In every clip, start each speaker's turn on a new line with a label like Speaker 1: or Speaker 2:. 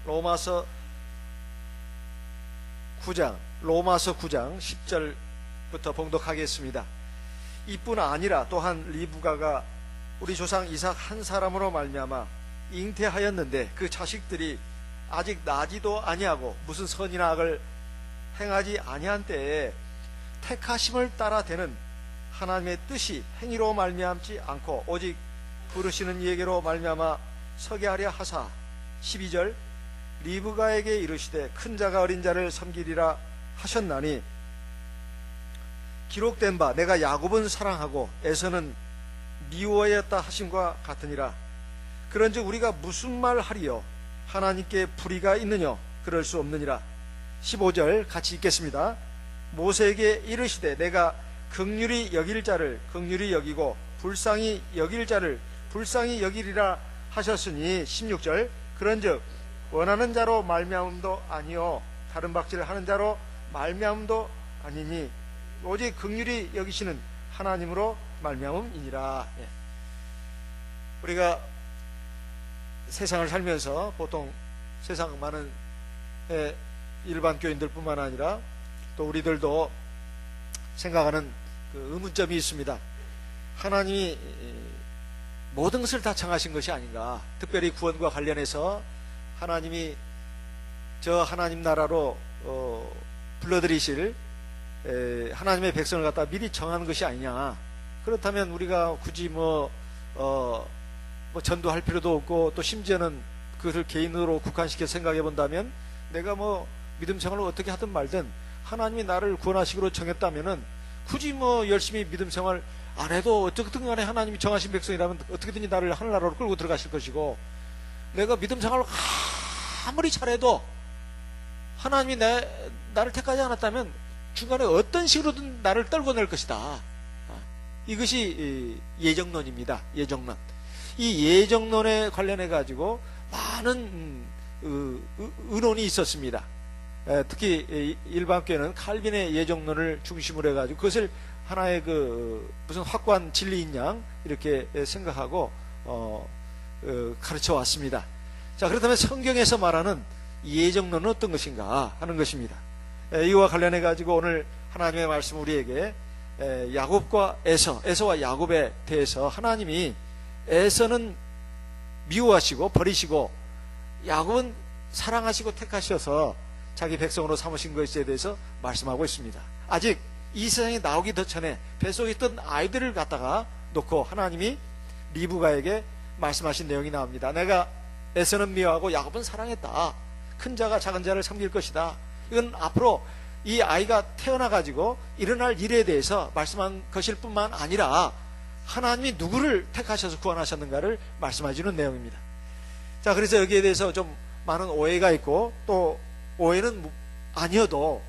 Speaker 1: 로마서 9장 10절부터 봉독하겠습니다. 이뿐 아니라 또한 리브가가 우리 조상 이삭 한 사람으로 말미암아 잉태하였는데 그 자식들이 아직 나지도 아니하고 무슨 선이나 악을 행하지 아니한 때에 택하심을 따라 되는 하나님의 뜻이 행위로 말미암지 않고 오직 부르시는 이에게로 말미암아 서게 하려 하사 12절 리브가에게 이르시되 큰 자가 어린 자를 섬기리라 하셨나니 기록된 바 내가 야곱은 사랑하고 에서는 미워하였다 하심과 같으니라. 그런즉 우리가 무슨 말 하리요 하나님께 불의가 있느냐 그럴 수 없느니라. 15절 같이 읽겠습니다. 모세에게 이르시되 내가 긍휼히 여길 자를 긍휼히 여기고 불쌍히 여길 자를 불쌍히 여기리라 하셨으니 16절 그런즉 원하는 자로 말미암음도 아니요 다른 박질을 하는 자로 말미암음도 아니니 오직 긍휼히 여기시는 하나님으로 말미암음이니라. 우리가 세상을 살면서 보통 세상 많은 일반 교인들뿐만 아니라 또 우리들도 생각하는 그 의문점이 있습니다. 하나님이 모든 것을 다 정하신 것이 아닌가. 특별히 구원과 관련해서 하나님이 저 하나님 나라로 불러들이실 하나님의 백성을 갖다 미리 정한 것이 아니냐. 그렇다면 우리가 굳이 뭐 전도할 필요도 없고 또 심지어는 그것을 개인으로 국한시켜 생각해 본다면 내가 뭐 믿음 생활을 어떻게 하든 말든 하나님이 나를 구원하시기로 정했다면은 굳이 뭐 열심히 믿음 생활 안 해도 어떻게든 간에 하나님이 정하신 백성이라면 어떻게든지 나를 하늘나라로 끌고 들어가실 것이고 내가 믿음 생활을 아무리 잘해도 하나님이 나를 택하지 않았다면 중간에 어떤 식으로든 나를 떨궈낼 것이다. 이것이 예정론입니다. 예정론. 이 예정론에 관련해 가지고 많은 의논이 있었습니다. 특히 일반교회는 칼빈의 예정론을 중심으로 해가지고 그것을 하나의 무슨 확고한 진리인 양 이렇게 생각하고 가르쳐 왔습니다. 자, 그렇다면 성경에서 말하는 예정론은 어떤 것인가 하는 것입니다. 이와 관련해 가지고 오늘 하나님의 말씀 우리에게 야곱과 에서와 야곱에 대해서 하나님이 에서는 미워하시고 버리시고 야곱은 사랑하시고 택하셔서 자기 백성으로 삼으신 것에 대해서 말씀하고 있습니다. 아직 이 세상에 나오기 더 전에 뱃속에 있던 아이들을 갖다가 놓고 하나님이 리브가에게 말씀하신 내용이 나옵니다. 내가 에서는 미워하고 야곱은 사랑했다. 큰 자가 작은 자를 섬길 것이다. 이건 앞으로 이 아이가 태어나가지고 일어날 일에 대해서 말씀한 것일 뿐만 아니라 하나님이 누구를 택하셔서 구원하셨는가를 말씀해주는 내용입니다. 자, 그래서 여기에 대해서 좀 많은 오해가 있고 또 오해는 아니어도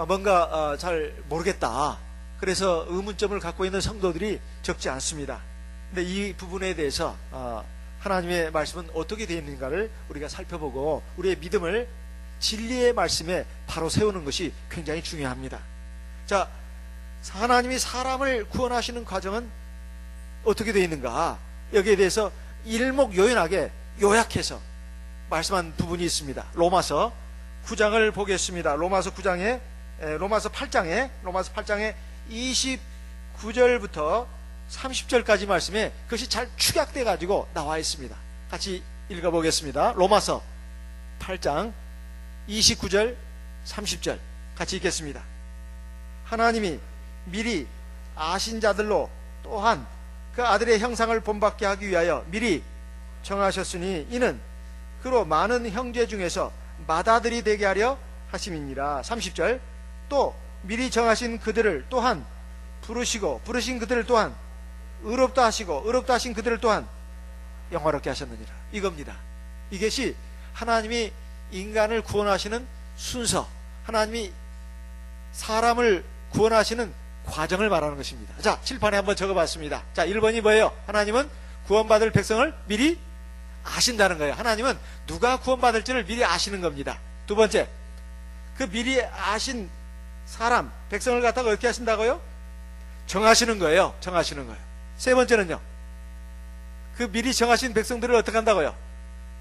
Speaker 1: 뭔가 잘 모르겠다. 그래서 의문점을 갖고 있는 성도들이 적지 않습니다. 근데 이 부분에 대해서 하나님의 말씀은 어떻게 되어 있는가를 우리가 살펴보고 우리의 믿음을 진리의 말씀에 바로 세우는 것이 굉장히 중요합니다. 자, 하나님이 사람을 구원하시는 과정은 어떻게 되어 있는가? 여기에 대해서 일목요연하게 요약해서 말씀한 부분이 있습니다. 로마서 9장을 보겠습니다. 로마서 8장에 29절부터 30절까지 말씀에 그것이 잘 축약돼 가지고 나와 있습니다. 같이 읽어보겠습니다. 로마서 8장 29절 30절 같이 읽겠습니다. 하나님이 미리 아신 자들로 또한 그 아들의 형상을 본받게 하기 위하여 미리 정하셨으니 이는 그로 많은 형제 중에서 맏아들이 되게 하려 하심이니라. 30절 또 미리 정하신 그들을 또한 부르시고 부르신 그들을 또한 의롭다 하시고 의롭다 하신 그들을 또한 영화롭게 하셨느니라. 이겁니다. 이것이 하나님이 인간을 구원하시는 순서, 하나님이 사람을 구원하시는 과정을 말하는 것입니다. 자, 칠판에 한번 적어봤습니다. 자, 1번이 뭐예요? 하나님은 구원받을 백성을 미리 아신다는 거예요. 하나님은 누가 구원받을지를 미리 아시는 겁니다. 두 번째, 그 미리 아신 사람, 백성을 갖다가 어떻게 하신다고요? 정하시는 거예요. 정하시는 거예요. 세 번째는요, 그 미리 정하신 백성들을 어떻게 한다고요?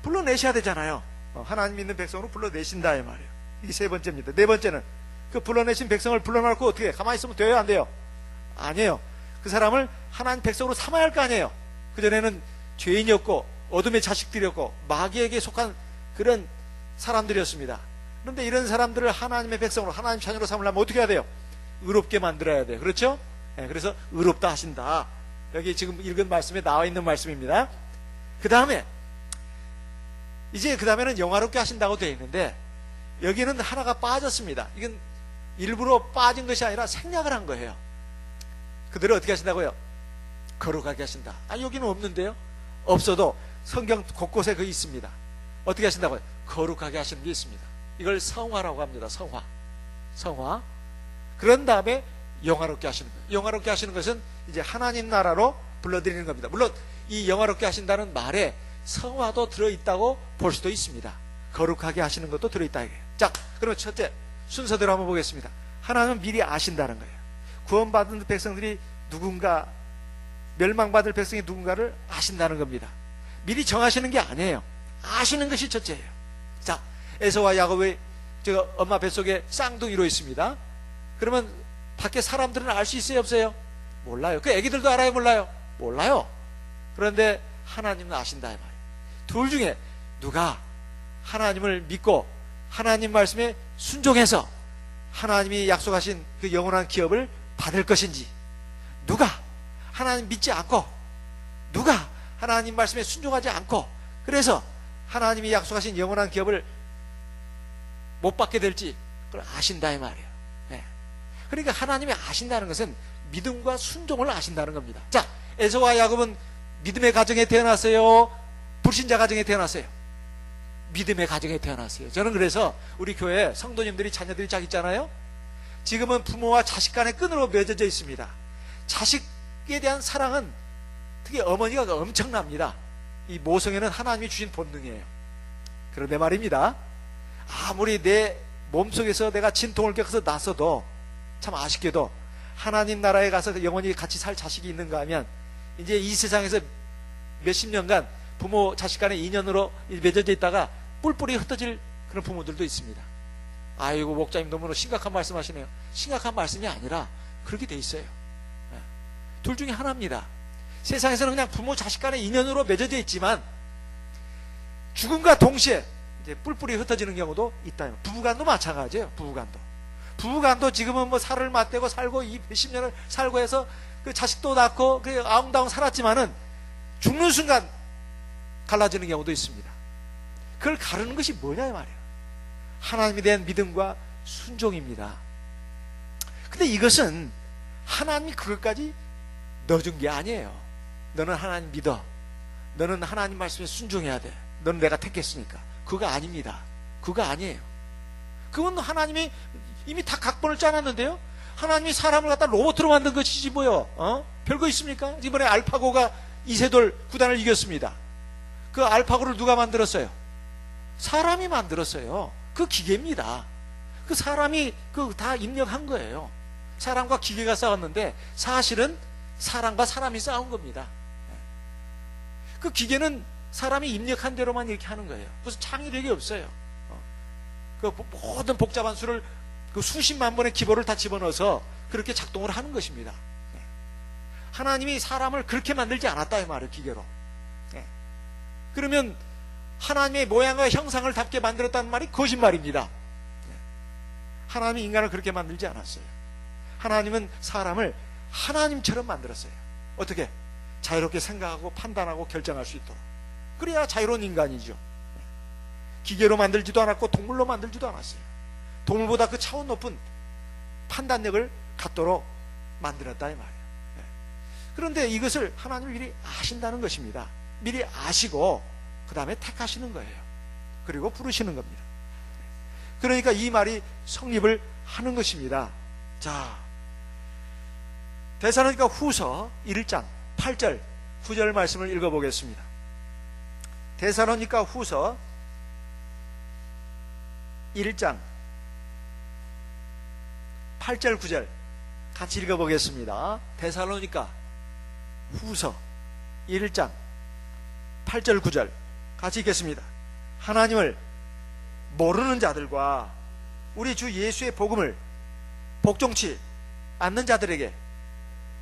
Speaker 1: 불러내셔야 되잖아요. 하나님 믿는 백성으로 불러내신다 이 말이에요. 이게 세 번째입니다. 네 번째는 그 불러내신 백성을 불러놓고 어떻게 가만히 있으면 돼요, 안 돼요? 아니에요. 그 사람을 하나님 백성으로 삼아야 할 거 아니에요. 그전에는 죄인이었고 어둠의 자식들이었고 마귀에게 속한 그런 사람들이었습니다. 그런데 이런 사람들을 하나님의 백성으로, 하나님 자녀로 삼으려면 어떻게 해야 돼요? 의롭게 만들어야 돼요. 그렇죠? 그래서 의롭다 하신다. 여기 지금 읽은 말씀에 나와 있는 말씀입니다. 그 다음에 이제 그 다음에는 영화롭게 하신다고 되어 있는데, 여기는 하나가 빠졌습니다. 이건 일부러 빠진 것이 아니라 생략을 한 거예요. 그들을 어떻게 하신다고요? 거룩하게 하신다. 여기는 없는데요? 없어도 성경 곳곳에 그 있습니다. 어떻게 하신다고요? 거룩하게 하시는 게 있습니다. 이걸 성화라고 합니다. 성화. 그런 다음에 영화롭게 하시는 거예요. 영화롭게 하시는 것은 이제 하나님 나라로 불러들이는 겁니다. 물론 이 영화롭게 하신다는 말에 성화도 들어있다고 볼 수도 있습니다. 거룩하게 하시는 것도 들어있다 이거예요. 자, 그러면 첫째 순서대로 한번 보겠습니다. 하나님은 미리 아신다는 거예요. 구원받은 백성들이 누군가, 멸망받을 백성이 누군가를 아신다는 겁니다. 미리 정하시는 게 아니에요. 아시는 것이 첫째예요. 자, 에서와 야곱의 엄마 뱃속에 쌍둥이로 있습니다. 그러면 밖에 사람들은 알 수 있어요, 없어요? 몰라요. 그 애기들도 알아요, 몰라요? 몰라요. 그런데 하나님은 아신다 이 말이에요. 둘 중에 누가 하나님을 믿고 하나님 말씀에 순종해서 하나님이 약속하신 그 영원한 기업을 받을 것인지, 누가 하나님 믿지 않고, 누가 하나님 말씀에 순종하지 않고 그래서 하나님이 약속하신 영원한 기업을 못 받게 될지 그걸 아신다 이 말이에요. 그러니까 하나님이 아신다는 것은 믿음과 순종을 아신다는 겁니다. 자, 에서와 야곱은 믿음의 가정에 태어났어요? 불신자 가정에 태어났어요? 믿음의 가정에 태어났어요. 저는 그래서 우리 교회 성도님들이, 자녀들이 짝 있잖아요. 지금은 부모와 자식 간의 끈으로 맺어져 있습니다. 자식에 대한 사랑은 특히 어머니가 엄청납니다. 이 모성애는 하나님이 주신 본능이에요. 그런데 말입니다, 아무리 내 몸속에서 내가 진통을 겪어서 났어도 참 아쉽게도 하나님 나라에 가서 영원히 같이 살 자식이 있는가 하면 이제 이 세상에서 몇십 년간 부모 자식 간의 인연으로 맺어져 있다가 뿔뿔이 흩어질 그런 부모들도 있습니다. 아이고, 목자님 너무 심각한 말씀 하시네요. 심각한 말씀이 아니라 그렇게 돼 있어요. 둘 중에 하나입니다. 세상에서는 그냥 부모 자식 간의 인연으로 맺어져 있지만 죽음과 동시에 이제 뿔뿔이 흩어지는 경우도 있다. 부부간도 마찬가지예요. 부부간도 지금은 뭐 살을 맞대고 살고 이 몇십 년을 살고 해서 그 자식도 낳고 그 아웅다웅 살았지만은 죽는 순간 갈라지는 경우도 있습니다. 그걸 가르는 것이 뭐냐 이 말이에요. 하나님에 대한 믿음과 순종입니다. 근데 이것은 하나님이 그것까지 넣어준 게 아니에요. 너는 하나님 믿어, 너는 하나님 말씀에 순종해야 돼, 너는 내가 택했으니까. 그거 아닙니다. 그거 아니에요. 그건 하나님이 이미 다 각본을 짜놨는데요. 하나님이 사람을 갖다 로봇으로 만든 것이지 뭐요. 별거 있습니까? 이번에 알파고가 이세돌 구단을 이겼습니다. 그 알파고를 누가 만들었어요? 사람이 만들었어요. 그 기계입니다. 그 사람이 그 다 입력한 거예요. 사람과 기계가 싸웠는데 사실은 사람과 사람이 싸운 겁니다. 그 기계는 사람이 입력한 대로만 이렇게 하는 거예요. 무슨 창의력이 없어요. 그 모든 복잡한 수를 그 수십만 번의 기보를 다 집어넣어서 그렇게 작동을 하는 것입니다. 하나님이 사람을 그렇게 만들지 않았다 이 말이에요, 기계로. 그러면 하나님의 모양과 형상을 닮게 만들었다는 말이 거짓말입니다. 하나님이 인간을 그렇게 만들지 않았어요. 하나님은 사람을 하나님처럼 만들었어요. 어떻게? 자유롭게 생각하고 판단하고 결정할 수 있도록. 그래야 자유로운 인간이죠. 기계로 만들지도 않았고 동물로 만들지도 않았어요. 동물보다 그 차원 높은 판단력을 갖도록 만들었다 이 말이에요. 그런데 이것을 하나님이 미리 아신다는 것입니다. 미리 아시고 그 다음에 택하시는 거예요. 그리고 부르시는 겁니다. 그러니까 이 말이 성립을 하는 것입니다. 자, 데살로니가 후서 1장 8절 9절 말씀을 읽어보겠습니다. 데살로니가 후서 1장 8절 9절 같이 읽어보겠습니다. 데살로니가 후서 1장 8절 9절 같이 읽겠습니다. 하나님을 모르는 자들과 우리 주 예수의 복음을 복종치 않는 자들에게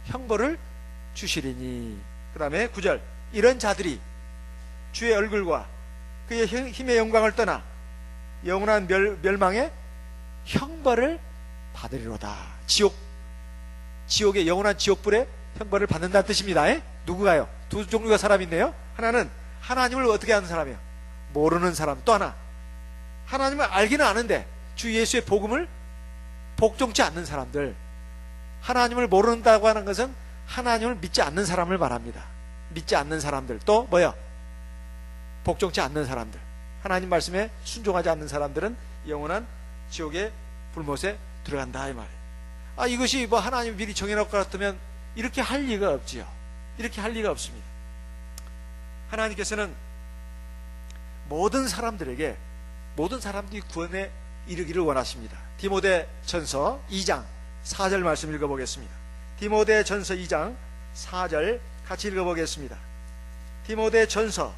Speaker 1: 형벌을 주시리니. 그 다음에 9절, 이런 자들이 주의 얼굴과 그의 힘의 영광을 떠나 영원한 멸망의 형벌을 받으리로다. 지옥의 영원한 지옥불에 형벌을 받는다는 뜻입니다. 누구가요? 두 종류가 사람이 있네요. 하나는 하나님을 어떻게 아는 사람이에요? 모르는 사람. 또 하나, 하나님을 알기는 아는데 주 예수의 복음을 복종치 않는 사람들. 하나님을 모른다고 하는 것은 하나님을 믿지 않는 사람을 말합니다. 믿지 않는 사람들. 또 뭐요? 복종치 않는 사람들. 하나님 말씀에 순종하지 않는 사람들은 영원한 지옥의 불못에 들어간다 이 말이에요. 이것이 뭐 하나님이 미리 정해놓을 것 같으면 이렇게 할 리가 없지요. 이렇게 할 리가 없습니다. 하나님께서는 모든 사람들이 구원에 이르기를 원하십니다. 디모데전서 2장 4절 말씀 읽어보겠습니다. 디모데전서 2장 4절 같이 읽어보겠습니다. 디모데전서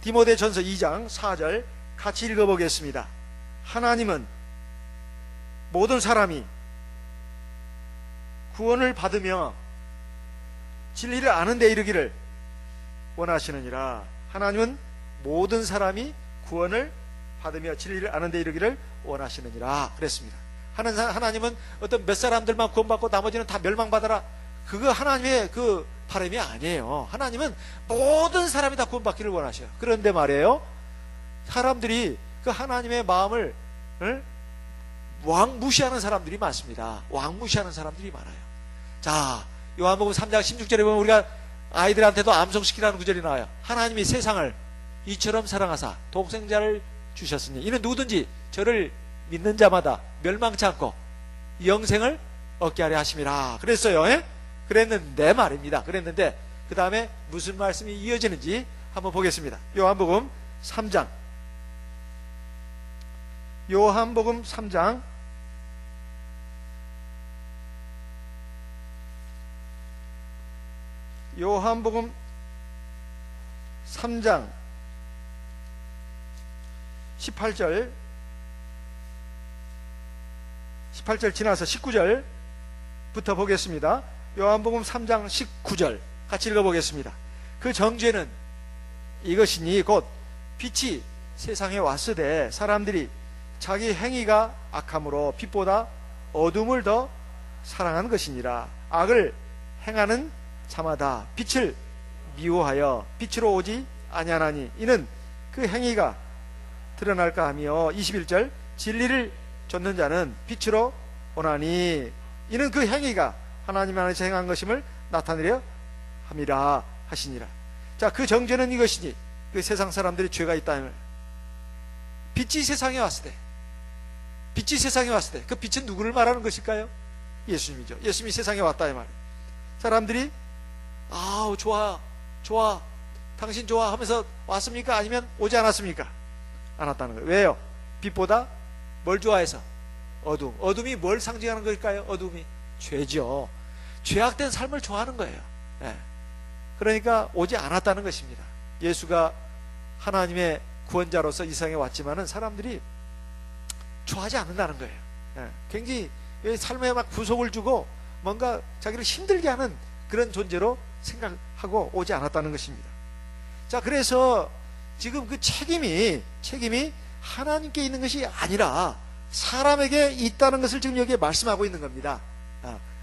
Speaker 1: 2장 4절 같이 읽어보겠습니다. 하나님은 모든 사람이 구원을 받으며 진리를 아는 데 이르기를 원하시느니라. 하나님은 모든 사람이 구원을 받으며 진리를 아는 데 이르기를 원하시느니라 그랬습니다. 하나님은 어떤 몇 사람들만 구원받고 나머지는 다 멸망받아라, 그거 하나님의 그 바람이 아니에요. 하나님은 모든 사람이 다 구원받기를 원하셔요. 그런데 말이에요, 사람들이 그 하나님의 마음을 왕무시하는 사람들이 많습니다. 왕무시하는 사람들이 많아요. 자, 요한복음 3장 16절에 보면 우리가 아이들한테도 암송시키라는 구절이 나와요. 하나님이 세상을 이처럼 사랑하사 독생자를 주셨으니 이는 누구든지 저를 믿는 자마다 멸망치 않고 영생을 얻게 하려 하심이라 그랬어요. 그랬는데 말입니다. 그랬는데 그 다음에 무슨 말씀이 이어지는지 한번 보겠습니다. 요한복음 3장 18절 지나서 19절부터 보겠습니다. 요한복음 3장 19절 같이 읽어보겠습니다. 그 정죄는 이것이니 곧 빛이 세상에 왔으되 사람들이 자기 행위가 악함으로 빛보다 어둠을 더 사랑한 것이니라. 악을 행하는 자마다 빛을 미워하여 빛으로 오지 아니하나니 이는 그 행위가 드러날까 하며 21절 진리를 좇는 자는 빛으로 오나니 이는 그 행위가 하나님 안에서 행한 것임을 나타내려 함이라 하시니라. 자, 그 정죄는 이것이니 그 세상 사람들이 죄가 있다면 빛이 세상에 왔을 때 그 빛은 누구를 말하는 것일까요? 예수님이죠. 예수님이 세상에 왔다 이 말이에요. 사람들이 아우 좋아 당신 좋아 하면서 왔습니까? 아니면 오지 않았습니까? 않았다는 거예요. 왜요? 빛보다 뭘 좋아해서? 어둠이 뭘 상징하는 걸까요? 어둠이 죄죠. 죄악된 삶을 좋아하는 거예요. 그러니까 오지 않았다는 것입니다. 예수가 하나님의 구원자로서 이 세상에 왔지만은 사람들이 좋아하지 않는다는 거예요. 굉장히 삶에 막 구속을 주고 뭔가 자기를 힘들게 하는 그런 존재로 생각하고 오지 않았다는 것입니다. 자, 그래서 지금 그 책임이 하나님께 있는 것이 아니라 사람에게 있다는 것을 지금 여기에 말씀하고 있는 겁니다.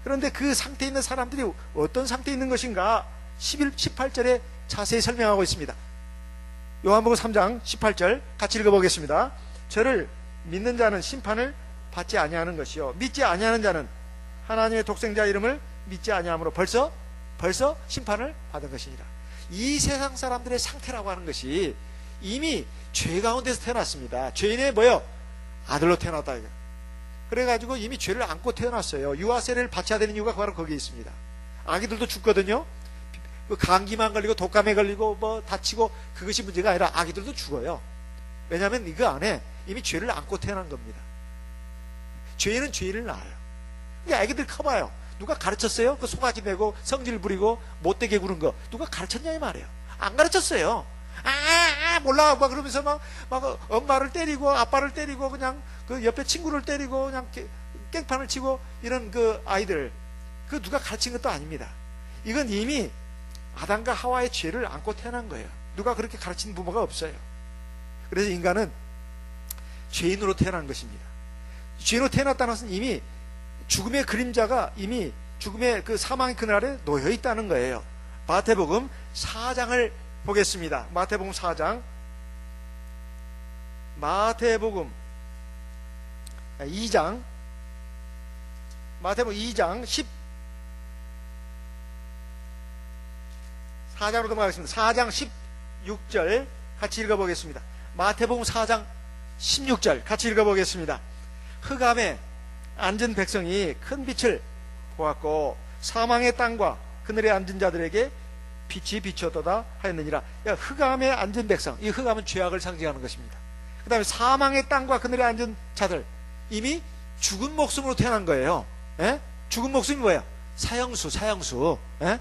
Speaker 1: 그런데 그 상태에 있는 사람들이 어떤 상태에 있는 것인가 18절에 자세히 설명하고 있습니다. 요한복음 3장 18절 같이 읽어보겠습니다. 저를 믿는 자는 심판을 받지 아니하는 것이요 믿지 아니하는 자는 하나님의 독생자 이름을 믿지 아니함으로 벌써 심판을 받은 것이니라. 이 세상 사람들의 상태라고 하는 것이 이미 죄 가운데서 태어났습니다. 죄인의 뭐요? 아들로 태어났다. 그래가지고 이미 죄를 안고 태어났어요. 유아세례를 받쳐야 되는 이유가 바로 거기에 있습니다. 아기들도 죽거든요. 감기만 걸리고 독감에 걸리고 뭐 다치고 그것이 문제가 아니라 아기들도 죽어요. 왜냐하면 이거 안에 이미 죄를 안고 태어난 겁니다. 죄인은 죄인을 낳아요. 근데 아기들 커봐요. 누가 가르쳤어요? 그 송아지 내고 성질 부리고 못되게 구는 거 누가 가르쳤냐 이 말이에요. 안 가르쳤어요. 몰라 막 그러면서 막 엄마를 때리고 아빠를 때리고 그냥 그 옆에 친구를 때리고 그냥 깽판을 치고 이런 그 아이들, 그 누가 가르친 것도 아닙니다. 이건 이미 아담과 하와의 죄를 안고 태어난 거예요. 누가 그렇게 가르친 부모가 없어요. 그래서 인간은 죄인으로 태어난 것입니다. 죄인으로 태어났다는 것은 이미 죽음의 그림자가 이미 죽음의 그 사망의 그날에 놓여 있다는 거예요. 마태복음 4장을 보겠습니다. 마태복음 4장, 마태복음 2장, 마태복음 2장 4장으로 넘어가겠습니다. 4장 16절 같이 읽어보겠습니다. 마태복음 4장 16절 같이 읽어보겠습니다. 흑암에 앉은 백성이 큰 빛을 보았고 사망의 땅과 그늘에 앉은 자들에게 빛이 비추었도다 하였느니라. 흑암에 앉은 백성, 이 흑암은 죄악을 상징하는 것입니다. 그 다음에 사망의 땅과 그늘에 앉은 자들, 이미 죽은 목숨으로 태어난 거예요. 예? 죽은 목숨이 뭐예요? 사형수. 예?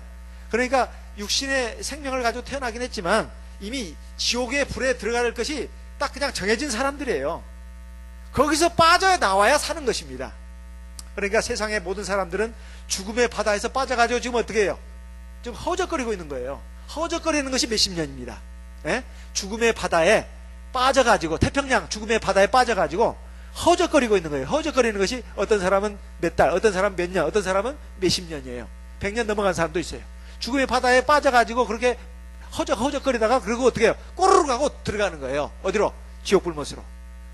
Speaker 1: 그러니까 육신의 생명을 가지고 태어나긴 했지만 이미 지옥의 불에 들어갈 것이 딱 그냥 정해진 사람들이에요. 거기서 빠져 나와야 사는 것입니다. 그러니까 세상의 모든 사람들은 죽음의 바다에서 빠져가지고 지금 어떻게 해요? 지금 허우적거리고 있는 거예요. 허우적거리는 것이 몇십 년입니다. 예? 죽음의 바다에 빠져가지고, 태평양 죽음의 바다에 빠져가지고 허우적거리고 있는 거예요. 허우적거리는 것이 어떤 사람은 몇 달, 어떤 사람은 몇 년, 어떤 사람은 몇십 년이에요. 100년 넘어간 사람도 있어요. 죽음의 바다에 빠져가지고 그렇게 허우적거리다가 그리고 어떻게 해요? 꼬르륵 하고 들어가는 거예요. 어디로? 지옥 불못으로.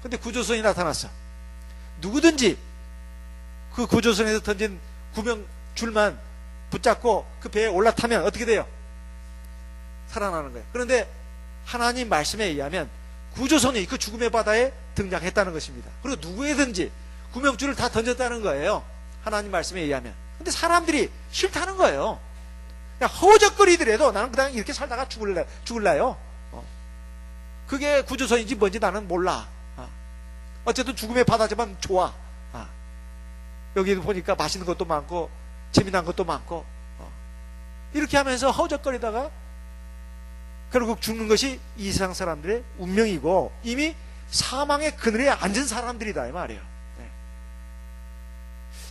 Speaker 1: 근데 구조선이 나타났어. 누구든지 그 구조선에서 던진 구명줄만 붙잡고 그 배에 올라타면 어떻게 돼요? 살아나는 거예요. 그런데 하나님 말씀에 의하면 구조선이 그 죽음의 바다에 등장했다는 것입니다. 그리고 누구에든지 구명줄을 다 던졌다는 거예요. 하나님 말씀에 의하면. 근데 사람들이 싫다는 거예요. 그냥 허우적거리더라도 나는 그냥 이렇게 살다가 죽을래요. 그게 구조선인지 뭔지 나는 몰라. 어쨌든 죽음의 바다지만 좋아. 여기 보니까 맛있는 것도 많고 재미난 것도 많고 이렇게 하면서 허우적거리다가 결국 죽는 것이 이 세상 사람들의 운명이고 이미 사망의 그늘에 앉은 사람들이다 이 말이에요. 네.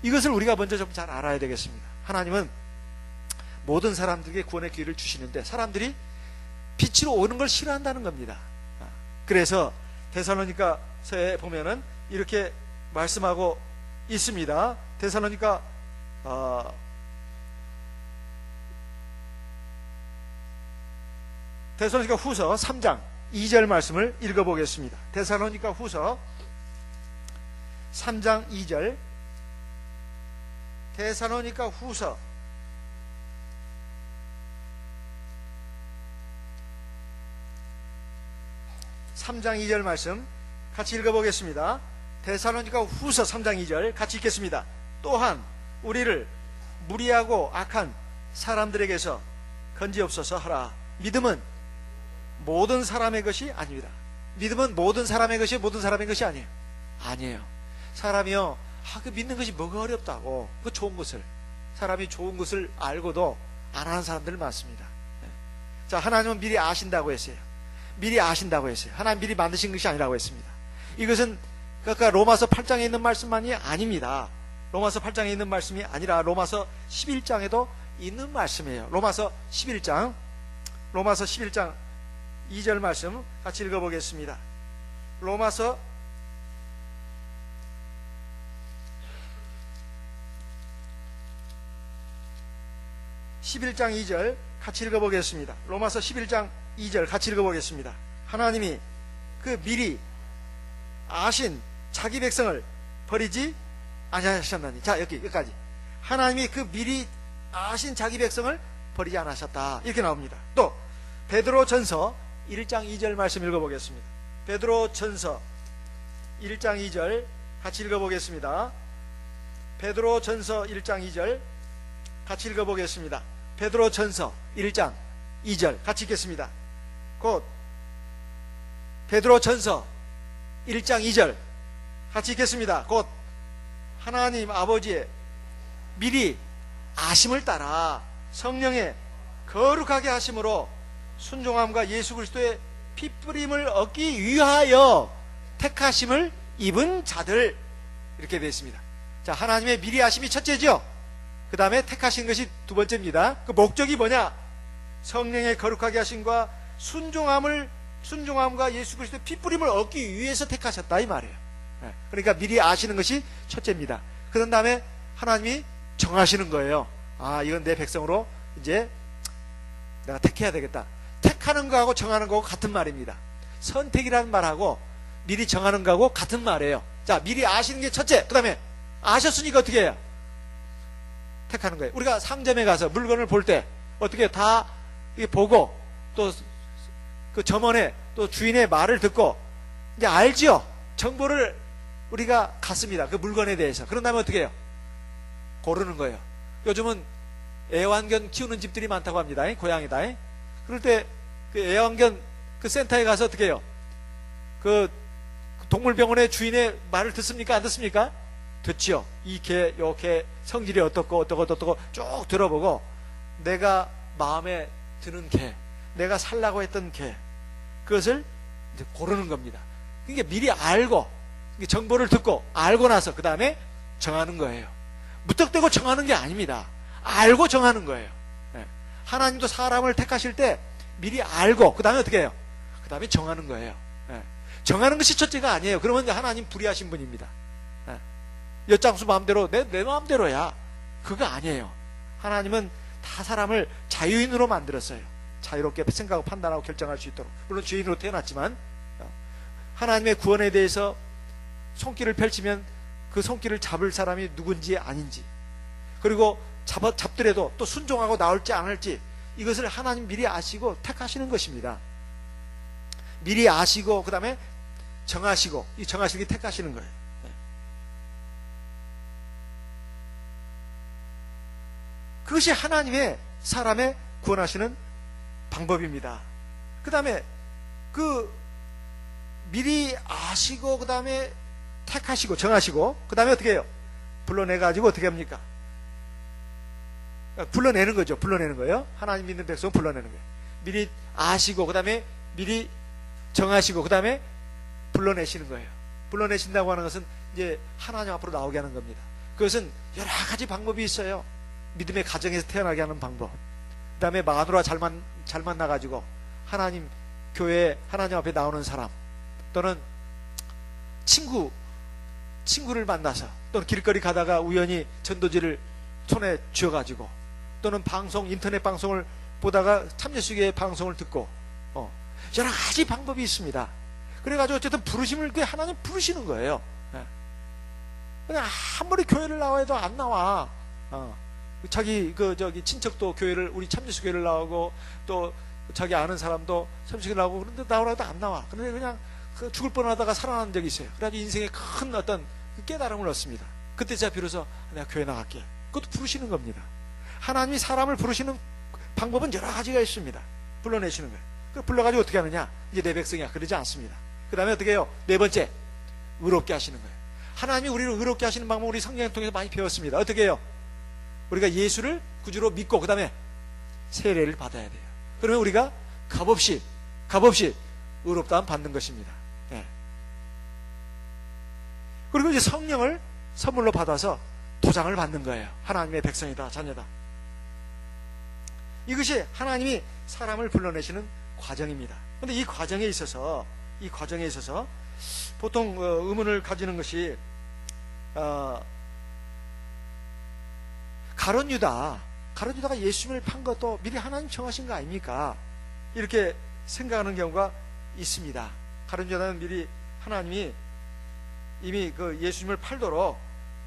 Speaker 1: 이것을 우리가 먼저 좀 잘 알아야 되겠습니다. 하나님은 모든 사람들에게 구원의 기회를 주시는데 사람들이 빛으로 오는 걸 싫어한다는 겁니다. 그래서 데살로니가서에 보면은 이렇게 말씀하고 있습니다. 데살로니가 후서 3장 2절 말씀을 읽어보겠습니다. 데살로니가 후서 3장 2절, 데살로니가 후서 3장 2절 말씀 같이 읽어보겠습니다. 데살로니가 후서 3장 2절 같이 읽겠습니다. 또한 우리를 무리하고 악한 사람들에게서 건지옵소서 하라. 믿음은 모든 사람의 것이 아닙니다. 믿음은 모든 사람의 것이 모든 사람의 것이 아니에요. 아니에요. 사람이요, 그 믿는 것이 뭐가 어렵다고, 그 좋은 것을, 사람이 좋은 것을 알고도 안 하는 사람들 많습니다. 자, 하나님은 미리 아신다고 했어요. 미리 아신다고 했어요. 하나님 미리 만드신 것이 아니라고 했습니다. 이것은 그러니까 로마서 8장에 있는 말씀만이 아닙니다. 로마서 8장에 있는 말씀이 아니라 로마서 11장에도 있는 말씀이에요. 로마서 11장 2절 말씀 같이 읽어보겠습니다. 로마서 11장 2절 같이 읽어보겠습니다. 로마서 11장 2절 같이 읽어보겠습니다. 하나님이 그 미리 아신 자기 백성을 버리지 아니하셨나니. 자, 여기까지. 하나님이 그 미리 아신 자기 백성을 버리지 않으셨다. 이렇게 나옵니다. 또 베드로전서 1장 2절 말씀 읽어보겠습니다. 베드로전서 1장 2절 같이 읽어보겠습니다. 베드로전서 1장 2절 같이 읽어보겠습니다. 베드로전서 1장 2절 같이 읽겠습니다. 곧 베드로전서 1장 2절 같이 읽겠습니다. 곧 하나님 아버지의 미리 아심을 따라 성령의 거룩하게 하심으로 순종함과 예수 그리스도의 피뿌림을 얻기 위하여 택하심을 입은 자들, 이렇게 되어 있습니다. 자, 하나님의 미리 아심이 첫째죠. 그 다음에 택하신 것이 두 번째입니다. 그 목적이 뭐냐? 성령의 거룩하게 하심과 순종함과 예수 그리스도의 피뿌림을 얻기 위해서 택하셨다, 이 말이에요. 그러니까 미리 아시는 것이 첫째입니다. 그런 다음에 하나님이 정하시는 거예요. 아, 이건 내 백성으로 이제 내가 택해야 되겠다. 택하는 거하고 정하는 거하고 같은 말입니다. 선택이라는 말하고 미리 정하는 거하고 같은 말이에요. 자, 미리 아시는 게 첫째. 그 다음에 아셨으니까 어떻게 해요? 택하는 거예요. 우리가 상점에 가서 물건을 볼 때 어떻게 다 보고 또 그 점원의 또 주인의 말을 듣고 이제 알지요. 정보를 우리가 갖습니다. 그 물건에 대해서. 그런 다음에 어떻게 해요? 고르는 거예요. 요즘은 애완견 키우는 집들이 많다고 합니다. 고양이다. 그럴 때 그 애완견 그 센터에 가서 어떻게 해요? 그 동물병원의 주인의 말을 듣습니까? 안 듣습니까? 듣지요. 이 개, 요 개 성질이 어떻고 쭉 들어보고 내가 마음에 드는 개, 내가 살라고 했던 개, 그것을 이제 고르는 겁니다. 그러니까 미리 알고 정보를 듣고 알고 나서 그 다음에 정하는 거예요. 무턱대고 정하는 게 아닙니다. 알고 정하는 거예요. 하나님도 사람을 택하실 때 미리 알고 그 다음에 어떻게 해요? 그 다음에 정하는 거예요. 정하는 것이 첫째가 아니에요. 그러면 하나님 불의하신 분입니다. 엿장수 마음대로 내 마음대로야. 그거 아니에요. 하나님은 다 사람을 자유인으로 만들었어요. 자유롭게 생각하고 판단하고 결정할 수 있도록. 물론 죄인으로 태어났지만 하나님의 구원에 대해서 손길을 펼치면 그 손길을 잡을 사람이 누군지 아닌지, 그리고 잡더라도 또 순종하고 나올지 안 할지, 이것을 하나님 미리 아시고 택하시는 것입니다. 미리 아시고 그 다음에 정하시고, 이 정하시기 택하시는 거예요. 그것이 하나님의 사람의 구원하시는 방법입니다. 그 다음에 그 미리 아시고 그 다음에 택하시고 정하시고 그 다음에 어떻게 해요? 불러내가지고 어떻게 합니까? 불러내는 거죠. 불러내는 거예요. 하나님 믿는 백성은 불러내는 거예요. 미리 아시고 그 다음에 미리 정하시고 그 다음에 불러내시는 거예요. 불러내신다고 하는 것은 이제 하나님 앞으로 나오게 하는 겁니다. 그것은 여러 가지 방법이 있어요. 믿음의 가정에서 태어나게 하는 방법, 그 다음에 마누라 잘 만나가지고 하나님 교회에 하나님 앞에 나오는 사람, 또는 친구를 만나서, 또는 길거리 가다가 우연히 전도지를 손에 쥐어가지고, 또는 인터넷 방송을 보다가 참여수교의 방송을 듣고, 여러 가지 방법이 있습니다. 그래가지고 어쨌든 부르심을 하나님 부르시는 거예요. 그냥 아무리 교회를 나와도 안 나와. 자기 친척도 교회를, 우리 참여수교회를 나오고 또 자기 아는 사람도 참여수교회 나오고, 그런데 나오라도 안 나와. 그런데 그냥 죽을 뻔하다가 살아난 적이 있어요. 그래가지고 인생에 큰 어떤 깨달음을 얻습니다. 그때 제가 비로소 내가 교회 나갈게. 그것도 부르시는 겁니다. 하나님이 사람을 부르시는 방법은 여러 가지가 있습니다. 불러내시는 거예요. 그 불러가지고 어떻게 하느냐? 이제 내 백성이야. 그러지 않습니다. 그 다음에 어떻게 해요? 네 번째, 의롭게 하시는 거예요. 하나님이 우리를 의롭게 하시는 방법을 우리 성경을 통해서 많이 배웠습니다. 어떻게 해요? 우리가 예수를 구주로 믿고 그 다음에 세례를 받아야 돼요. 그러면 우리가 값없이 의롭다함 받는 것입니다. 그리고 이제 성령을 선물로 받아서 도장을 받는 거예요. 하나님의 백성이다, 자녀다. 이것이 하나님이 사람을 불러내시는 과정입니다. 그런데 이 과정에 있어서 보통 의문을 가지는 것이, 가룟 유다가 예수님을 판 것도 미리 하나님 정하신 거 아닙니까? 이렇게 생각하는 경우가 있습니다. 가룟 유다는 미리 하나님이 이미 그 예수님을 팔도록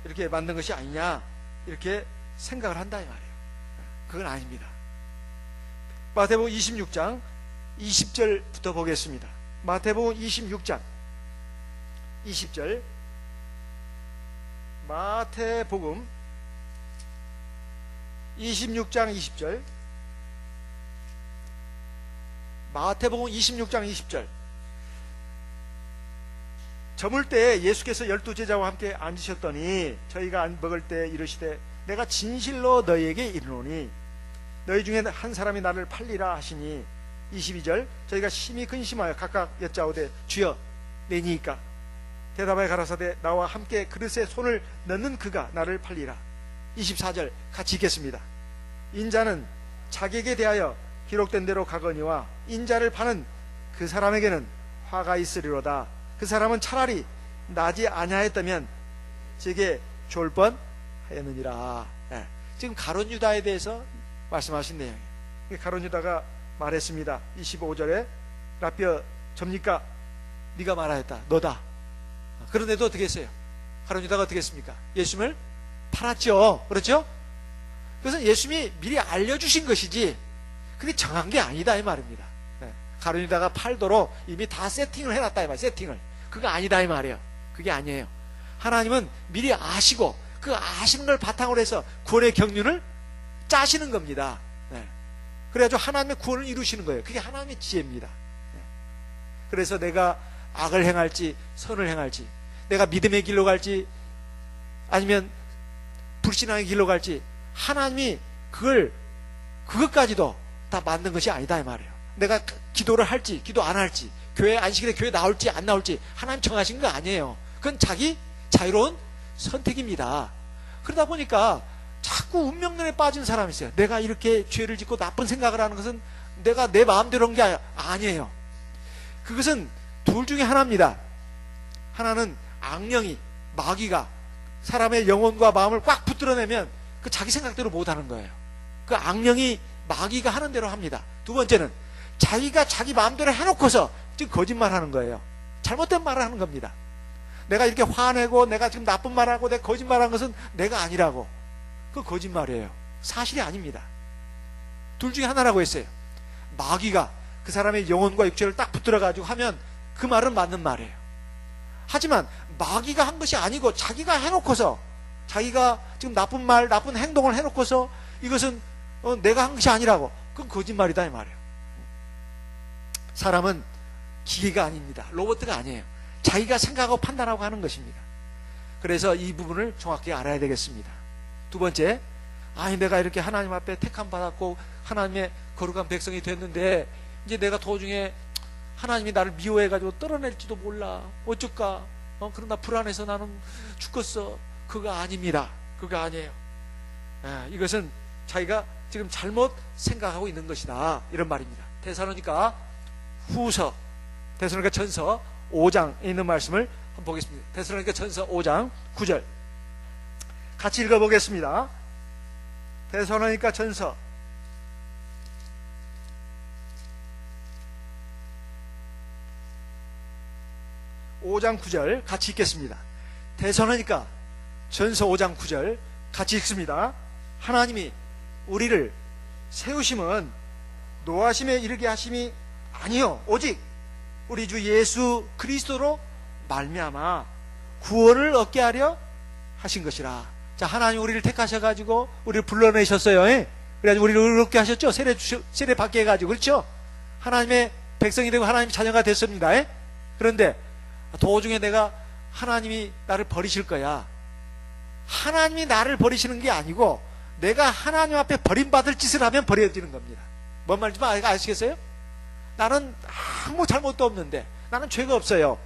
Speaker 1: 이렇게 만든 것이 아니냐, 이렇게 생각을 한다 이 말이에요. 그건 아닙니다. 마태복음 26장 20절부터 보겠습니다. 마태복음 26장 20절. 마태복음 26장 20절. 마태복음 26장 20절. 저물 때 예수께서 12제자와 함께 앉으셨더니 저희가 먹을 때 이르시되 내가 진실로 너희에게 이르노니 너희 중에 한 사람이 나를 팔리라 하시니 22절 저희가 심히 근심하여 각각 여짜오되 주여 내니이까 대답하여 가라사대 나와 함께 그릇에 손을 넣는 그가 나를 팔리라. 24절 같이 읽겠습니다. 인자는 자기에게 대하여 기록된 대로 가거니와 인자를 파는 그 사람에게는 화가 있으리로다. 그 사람은 차라리 나지 아니하였다면 제게 좋을 뻔하였느니라. 지금 가룟 유다에 대해서 말씀하신 내용이에요. 가룟 유다가 말했습니다. 25절에 라비어 접니까? 네가 말하였다. 너다. 그런데도 어떻게 했어요? 가룟 유다가 어떻게 했습니까? 예수님을 팔았죠. 그렇죠? 그래서 예수님이 미리 알려주신 것이지 그게 정한 게 아니다 이 말입니다. 가룟 유다가 팔도록 이미 다 세팅을 해놨다 이 말이에요. 세팅을. 그거 아니다 이 말이에요. 그게 아니에요. 하나님은 미리 아시고 그 아시는 걸 바탕으로 해서 구원의 경륜을 짜시는 겁니다. 그래가지고 하나님의 구원을 이루시는 거예요. 그게 하나님의 지혜입니다. 그래서 내가 악을 행할지 선을 행할지, 내가 믿음의 길로 갈지 아니면 불신앙의 길로 갈지, 하나님이 그것까지도 다 만든 것이 아니다 이 말이에요. 내가 기도를 할지 기도 안 할지, 교회 안식일에 교회 나올지 안 나올지 하나님 정하신 거 아니에요. 그건 자기 자유로운 선택입니다. 그러다 보니까 자꾸 운명론에 빠진 사람이 있어요. 내가 이렇게 죄를 짓고 나쁜 생각을 하는 것은 내가 내 마음대로 한 게 아니에요. 그것은 둘 중에 하나입니다. 하나는 악령이, 마귀가 사람의 영혼과 마음을 꽉 붙들어내면 그 자기 생각대로 못하는 거예요. 그 악령이, 마귀가 하는 대로 합니다. 두 번째는 자기가 자기 마음대로 해놓고서 지금 거짓말하는 거예요. 잘못된 말을 하는 겁니다. 내가 이렇게 화내고 내가 지금 나쁜 말하고 내가 거짓말한 것은 내가 아니라고. 그건 거짓말이에요. 사실이 아닙니다. 둘 중에 하나라고 했어요. 마귀가 그 사람의 영혼과 육체를 딱 붙들어가지고 하면 그 말은 맞는 말이에요. 하지만 마귀가 한 것이 아니고 자기가 해놓고서, 자기가 지금 나쁜 말, 나쁜 행동을 해놓고서 이것은 내가 한 것이 아니라고, 그건 거짓말이다 이 말이에요. 사람은 기계가 아닙니다. 로봇가 아니에요. 자기가 생각하고 판단하고 하는 것입니다. 그래서 이 부분을 정확히 알아야 되겠습니다. 두 번째, 아니 내가 이렇게 하나님 앞에 택함 받았고 하나님의 거룩한 백성이 됐는데 이제 내가 도중에 하나님이 나를 미워해가지고 떨어낼지도 몰라, 어쩔까, 그러나 불안해서 나는 죽겠어. 그거 아닙니다. 그거 아니에요. 이것은 자기가 지금 잘못 생각하고 있는 것이다, 이런 말입니다. 데살로니가 후서, 데살로니가 전서 5장에 있는 말씀을 한번 보겠습니다. 데살로니가 전서 5장 9절 같이 읽어보겠습니다. 데살로니가 전서 5장 9절 같이 읽겠습니다. 데살로니가 전서 5장 9절 같이 읽습니다. 하나님이 우리를 세우심은 노하심에 이르게 하심이 아니요 오직 우리 주 예수 그리스도로 말미암아 구원을 얻게 하려 하신 것이라. 자, 하나님 우리를 택하셔가지고 우리를 불러내셨어요. 그래가지고 우리를 의롭게 하셨죠. 세례 받게 해가지고. 그렇죠? 하나님의 백성이 되고 하나님의 자녀가 됐습니다. 그런데 도중에 내가 하나님이 나를 버리실 거야. 하나님이 나를 버리시는 게 아니고 내가 하나님 앞에 버림받을 짓을 하면 버려지는 겁니다. 뭔 말인지 아시겠어요? 나는 아무 잘못도 없는데, 나는 죄가 없어요.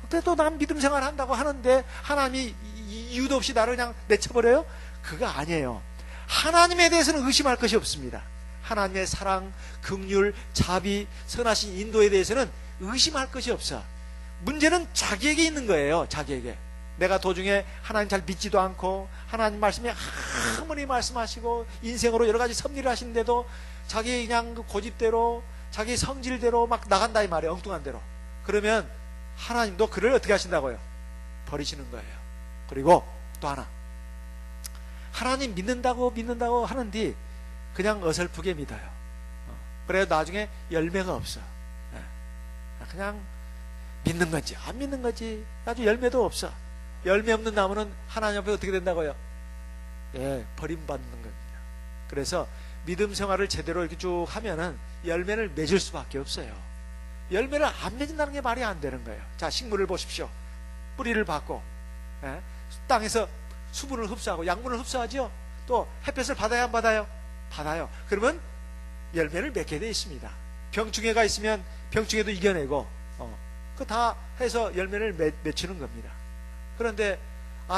Speaker 1: 그래도 난 믿음 생활 한다고 하는데 하나님이 이유도 없이 나를 그냥 내쳐버려요? 그거 아니에요. 하나님에 대해서는 의심할 것이 없습니다. 하나님의 사랑, 긍휼, 자비, 선하신 인도에 대해서는 의심할 것이 없어. 문제는 자기에게 있는 거예요. 자기에게. 내가 도중에 하나님 잘 믿지도 않고 하나님 말씀에 아무리 말씀하시고 인생으로 여러 가지 섭리를 하시는데도 자기 그냥 고집대로 자기 성질대로 막 나간다 이 말이에요. 엉뚱한 대로. 그러면 하나님도 그를 어떻게 하신다고요? 버리시는 거예요. 그리고 또 하나, 하나님 믿는다고 하는데 그냥 어설프게 믿어요. 그래야 나중에 열매가 없어. 그냥 믿는 건지 안 믿는 건지 아주 열매도 없어. 열매 없는 나무는 하나님 앞에 어떻게 된다고요? 버림받는 겁니다. 그래서 믿음 생활을 제대로 이렇게 쭉 하면은 열매를 맺을 수밖에 없어요. 열매를 안 맺는다는 게 말이 안 되는 거예요. 자, 식물을 보십시오. 뿌리를 받고 땅에서 수분을 흡수하고 양분을 흡수하죠. 또 햇볕을 받아야 안 받아요? 받아요. 그러면 열매를 맺게 돼 있습니다. 병충해가 있으면 병충해도 이겨내고 그 다 해서 열매를 맺히는 겁니다. 그런데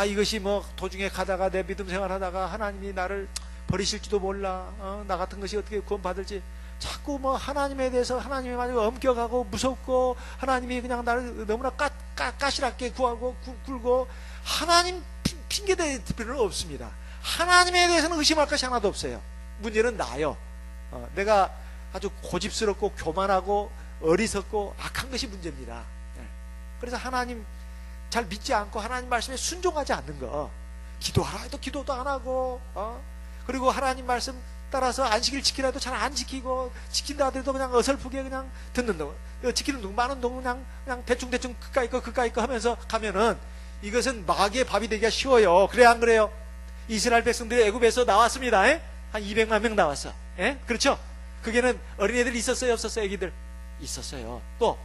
Speaker 1: 이것이 뭐 도중에 가다가 내 믿음 생활하다가 하나님이 나를 버리실지도 몰라, 나 같은 것이 어떻게 구원받을지 자꾸 뭐 하나님에 대해서 하나님이 만약 엄격하고 무섭고 하나님이 그냥 나를 너무나 까시랗게 구하고 굴고 하나님 핑계댈 필요는 없습니다. 하나님에 대해서는 의심할 것이 하나도 없어요. 문제는 나요. 내가 아주 고집스럽고 교만하고 어리석고 악한 것이 문제입니다. 그래서 하나님 잘 믿지 않고 하나님 말씀에 순종하지 않는 거, 기도하라 해도 기도도 안 하고 그리고 하나님 말씀 따라서 안식일 지키라 해도 잘 안 지키고, 지킨다 하더라도 그냥 어설프게 그냥 듣는 동, 지키는 동 많은 동 그냥 대충 그까이 거 하면서 가면은 이것은 마귀의 밥이 되기가 쉬워요. 그래 안 그래요? 이스라엘 백성들이 애굽에서 나왔습니다. 한 200만 명 나왔어. 그렇죠? 그게는 어린애들 있었어요, 없었어요? 애기들 있었어요. 또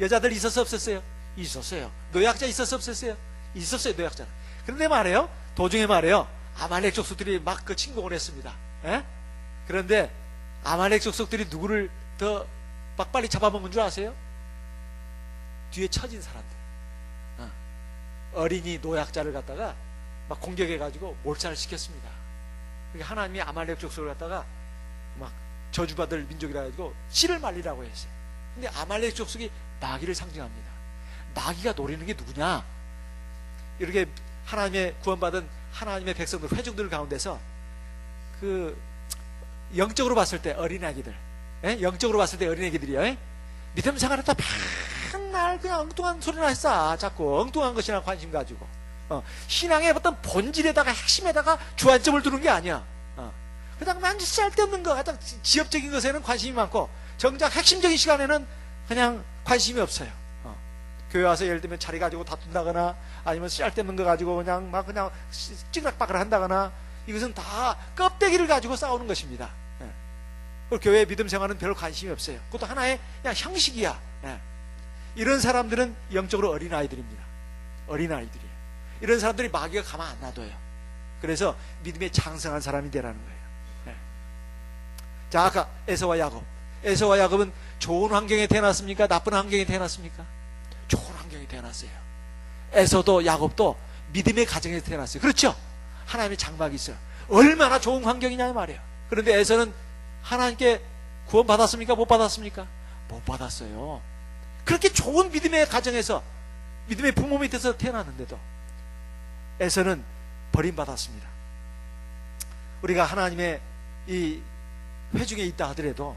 Speaker 1: 여자들 있었어요, 없었어요? 있었어요. 노약자 있었어요, 없었어요? 있었어요, 노약자. 그런데 말이에요, 도중에 말이에요, 아말렉 족속들이 막 그 침공을 했습니다. 그런데 아말렉 족속들이 누구를 더 막 빨리 잡아먹은 줄 아세요? 뒤에 처진 사람들, 어린이 노약자를 갖다가 막 공격해가지고 몰살을 시켰습니다. 그러니까 하나님이 아말렉 족속을 갖다가 막 저주받을 민족이라 가지고 씨를 말리라고 했어요. 근데 아말렉 족속이 마귀를 상징합니다. 마귀가 노리는 게 누구냐? 이렇게 하나님의 구원받은 하나님의 백성들, 회중들 가운데서 그 영적으로 봤을 때 어린아기들, 영적으로 봤을 때 어린아기들이요, 믿음 생활했다 맨날 그냥 엉뚱한 소리나 했어. 자꾸 엉뚱한 것이나 관심 가지고 신앙의 어떤 본질에다가 핵심에다가 주안점을 두는 게 아니야. 그냥 완전 쓸데없는 거, 가장 지엽적인 것에는 관심이 많고 정작 핵심적인 시간에는 그냥 관심이 없어요. 교회 와서 예를 들면 자리 가지고 다툰다거나 아니면 쓸데없는 거 가지고 그냥 막 그냥 찌그락빠그락 한다거나, 이것은 다 껍데기를 가지고 싸우는 것입니다. 교회 믿음 생활은 별 관심이 없어요. 그것도 하나의 그냥 형식이야. 이런 사람들은 영적으로 어린아이들입니다. 어린아이들이에요. 이런 사람들이 마귀가 가만 안 놔둬요. 그래서 믿음에 장성한 사람이 되라는 거예요. 자, 아까 에서와 야곱. 에서와 야곱은 좋은 환경에 태어났습니까? 나쁜 환경에 태어났습니까? 좋은 환경에 태어났어요. 에서도 야곱도 믿음의 가정에서 태어났어요. 그렇죠? 하나님의 장막이 있어요. 얼마나 좋은 환경이냐 말이에요. 그런데 에서는 하나님께 구원 받았습니까? 못 받았습니까? 못 받았어요. 그렇게 좋은 믿음의 가정에서, 믿음의 부모 밑에서 태어났는데도 에서는 버림받았습니다. 우리가 하나님의 이 회중에 있다 하더라도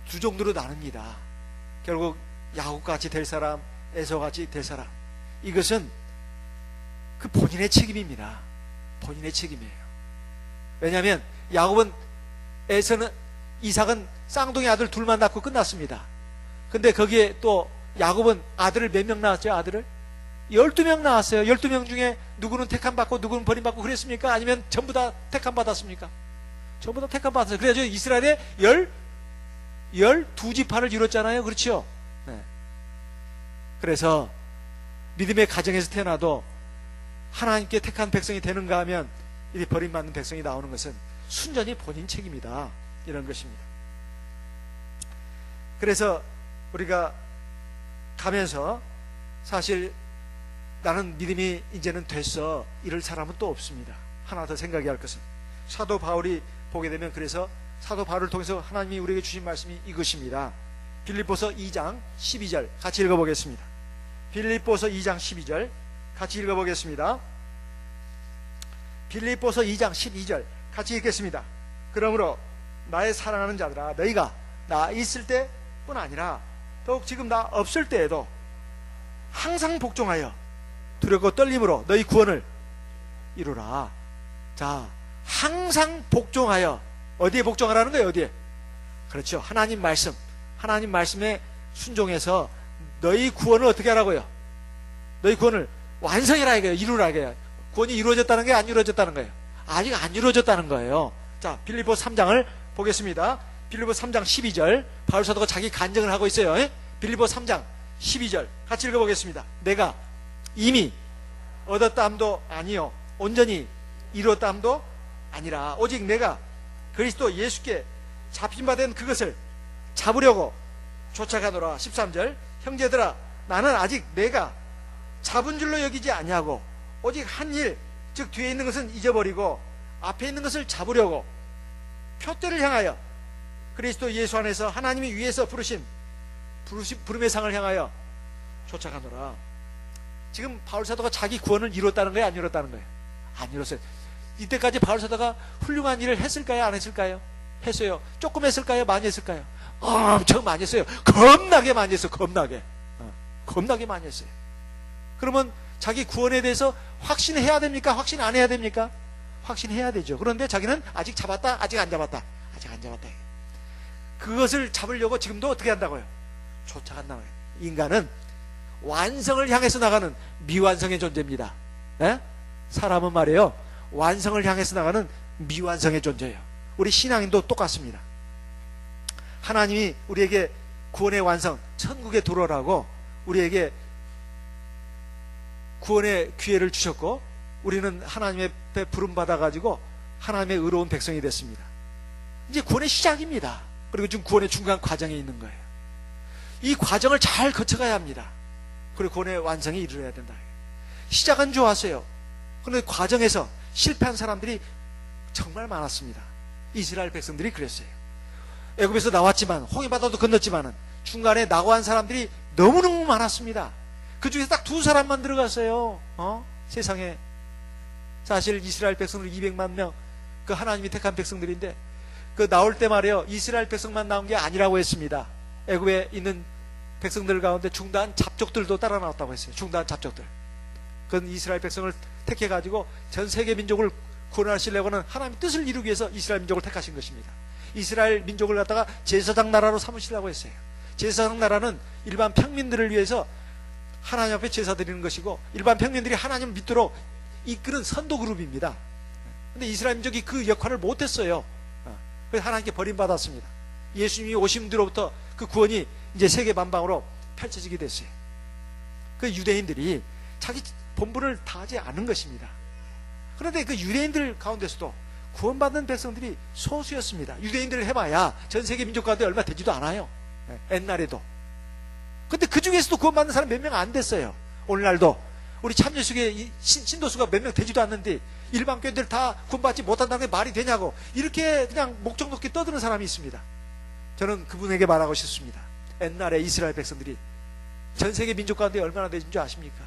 Speaker 1: 두 정도로 나눕니다. 결국 야곱같이 될 사람, 에서같이 될 사람, 이것은 그 본인의 책임입니다. 본인의 책임이에요. 왜냐하면 야곱은, 에서는, 이삭은 쌍둥이 아들 둘만 낳고 끝났습니다. 근데 거기에 또 야곱은 아들을 몇 명 낳았죠? 아들을 12명 낳았어요. 12명 중에 누구는 택함받고 누구는 버림받고 그랬습니까? 아니면 전부 다 택함받았습니까? 전부 다 택함받았어요. 그래서 이스라엘의 12지파를 이뤘잖아요. 그렇죠? 네. 그래서 믿음의 가정에서 태어나도 하나님께 택한 백성이 되는가 하면 이 버림받는 백성이 나오는 것은 순전히 본인 책임이다, 이런 것입니다. 그래서 우리가 가면서 사실 나는 믿음이 이제는 됐어, 이럴 사람은 또 없습니다. 하나 더 생각해야 할 것은, 사도 바울이 보게 되면, 그래서 사도 바울을 통해서 하나님이 우리에게 주신 말씀이 이것입니다. 빌립보서 2장 12절 같이 읽어보겠습니다. 빌립보서 2장 12절 같이 읽어보겠습니다. 빌립보서 2장 12절 같이 읽겠습니다. 그러므로 나의 사랑하는 자들아, 너희가 나 있을 때뿐 아니라 더욱 지금 나 없을 때에도 항상 복종하여 두렵고 떨림으로 너희 구원을 이루라. 자, 항상 복종하여, 어디에 복종하라는 거예요? 어디에? 그렇죠. 하나님 말씀, 하나님 말씀에 순종해서 너희 구원을 어떻게 하라고요? 너희 구원을 완성해라 이거예요. 이루라 이거예요. 구원이 이루어졌다는 게 안 이루어졌다는 거예요. 아직 안 이루어졌다는 거예요. 자, 빌립보 3장을 보겠습니다. 빌립보 3장 12절, 바울 사도가 자기 간증을 하고 있어요. 빌립보 3장 12절 같이 읽어보겠습니다. 내가 이미 얻었다 함도 아니요 온전히 이루었다 함도 아니라 오직 내가 그리스도 예수께 잡힌 바 된 그것을 잡으려고 쫓아가노라. 13절 형제들아 나는 아직 내가 잡은 줄로 여기지 아니하고 오직 한 일 즉 뒤에 있는 것은 잊어버리고 앞에 있는 것을 잡으려고 표대를 향하여 그리스도 예수 안에서 하나님이 위에서 부름의 상을 향하여 쫓아가노라. 지금 바울 사도가 자기 구원을 이뤘다는 거예요? 안 이뤘다는 거예요? 안 이뤘어요. 이때까지 바울 사도가 훌륭한 일을 했을까요? 안 했을까요? 했어요. 조금 했을까요? 많이 했을까요? 엄청 많이 했어요. 겁나게 많이 했어요. 겁나게 많이 했어요. 그러면 자기 구원에 대해서 확신해야 됩니까? 확신 안 해야 됩니까? 확신해야 되죠. 그런데 자기는 아직 잡았다? 아직 안 잡았다? 아직 안 잡았다. 그것을 잡으려고 지금도 어떻게 한다고요? 쫓아간다고요. 인간은 완성을 향해서 나가는 미완성의 존재입니다. 에? 사람은 말이에요, 완성을 향해서 나가는 미완성의 존재예요. 우리 신앙인도 똑같습니다. 하나님이 우리에게 구원의 완성, 천국에 들어오라고 우리에게 구원의 기회를 주셨고, 우리는 하나님의 부름 받아가지고 하나님의 의로운 백성이 됐습니다. 이제 구원의 시작입니다. 그리고 지금 구원의 중간 과정에 있는 거예요. 이 과정을 잘 거쳐가야 합니다. 그리고 구원의 완성에 이르러야 된다. 시작은 좋았어요. 그런데 과정에서 실패한 사람들이 정말 많았습니다. 이스라엘 백성들이 그랬어요. 애굽에서 나왔지만 홍해바다도 건넜지만 중간에 낙오한 사람들이 너무너무 많았습니다. 그 중에서 딱 2사람만 들어갔어요. 세상에. 사실 이스라엘 백성들 200만 명, 그 하나님이 택한 백성들인데, 그 나올 때 말이에요, 이스라엘 백성만 나온 게 아니라고 했습니다. 애굽에 있는 백성들 가운데 중다한 잡족들도 따라 나왔다고 했어요. 중다한 잡족들. 그건 이스라엘 백성을 택해가지고 전 세계 민족을 구원하시려고는 하나님의 뜻을 이루기 위해서 이스라엘 민족을 택하신 것입니다. 이스라엘 민족을 갖다가 제사장 나라로 삼으시려고 했어요. 제사장 나라는 일반 평민들을 위해서 하나님 앞에 제사 드리는 것이고, 일반 평민들이 하나님을 믿도록 이끄는 선도 그룹입니다. 근데 이스라엘 민족이 그 역할을 못했어요. 그래서 하나님께 버림받았습니다. 예수님이 오신 뒤로부터 그 구원이 이제 세계 만방으로 펼쳐지게 됐어요. 그 유대인들이 자기 본분을 다하지 않은 것입니다. 그런데 그 유대인들 가운데서도 구원받는 백성들이 소수였습니다. 유대인들을 해봐야 전 세계 민족 가운데 얼마 되지도 않아요. 옛날에도. 근데 그 중에서도 구원받는 사람 몇 명 안 됐어요. 오늘날도 우리 참여식의 신도수가 몇 명 되지도 않는데 일반 교인들 다 구원받지 못한다는 게 말이 되냐고, 이렇게 그냥 목적 높게 떠드는 사람이 있습니다. 저는 그분에게 말하고 싶습니다. 옛날에 이스라엘 백성들이 전 세계 민족 가운데 얼마나 되신 줄 아십니까?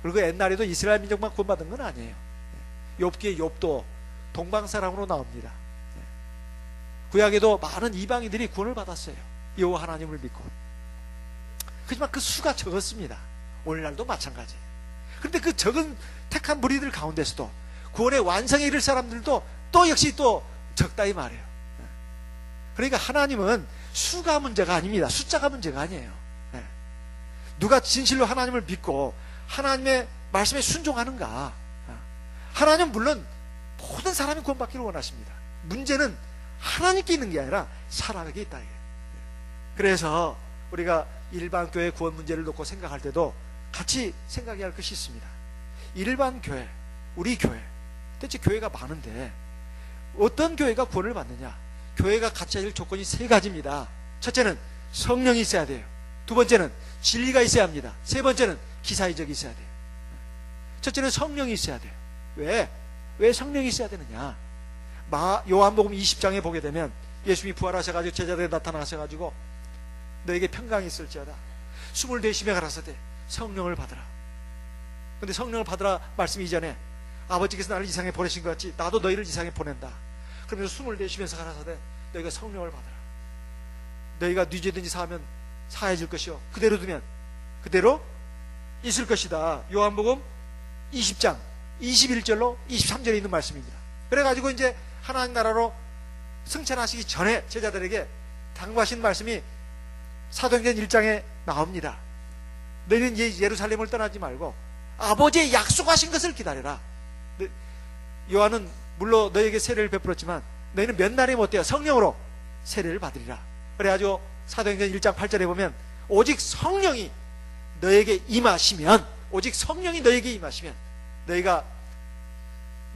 Speaker 1: 그리고 옛날에도 이스라엘 민족만 구원받은 건 아니에요. 욥기의 욥도 동방사람으로 나옵니다. 구약에도 많은 이방인들이 구원을 받았어요. 여호와 하나님을 믿고. 하지만 그 수가 적었습니다. 오늘날도 마찬가지예요. 그런데 그 적은 택한 무리들 가운데서도 구원의 완성에 이를 사람들도 또 역시 또 적다 이 말이에요. 그러니까 하나님은 수가 문제가 아닙니다. 숫자가 문제가 아니에요. 누가 진실로 하나님을 믿고 하나님의 말씀에 순종하는가. 하나님은 물론 모든 사람이 구원받기를 원하십니다. 문제는 하나님께 있는 게 아니라 사람에게 있다. 그래서 우리가 일반 교회 구원 문제를 놓고 생각할 때도 같이 생각해야 할 것이 있습니다. 일반 교회, 우리 교회, 대체 교회가 많은데 어떤 교회가 구원을 받느냐? 교회가 갖춰야 할 조건이 3가지입니다. 첫째는 성령이 있어야 돼요. 2번째는 진리가 있어야 합니다. 3번째는 기사의적이 있어야 돼요. 첫째는 성령이 있어야 돼요. 왜 성령이 있어야 되느냐? 요한복음 20장에 보게 되면 예수님이 부활하셔가지고 제자들에 나타나셔가지고 너에게 평강이 있을지어다. 숨을 내쉬며 가라사대 성령을 받으라. 근데 성령을 받으라 말씀 이전에 아버지께서 나를 이 세상에 보내신 것 같이 나도 너희를 이 세상에 보낸다. 그러면서 숨을 내쉬면서 가라사대 너희가 성령을 받으라. 너희가 네 죄든지 사하면 사해질 것이요 그대로 두면 그대로 있을 것이다. 요한복음 20장 21절로 23절에 있는 말씀입니다. 그래가지고 이제 하나님 나라로 승천하시기 전에 제자들에게 당부하신 말씀이 사도행전 1장에 나옵니다. 너희는 예루살렘을 떠나지 말고 아버지의 약속하신 것을 기다려라. 요한은 물론 너희에게 세례를 베풀었지만 너희는 몇 날이 못되어 성령으로 세례를 받으리라. 그래가지고 사도행전 1장 8절에 보면 오직 성령이 너에게 임하시면, 오직 성령이 너에게 임하시면 너희가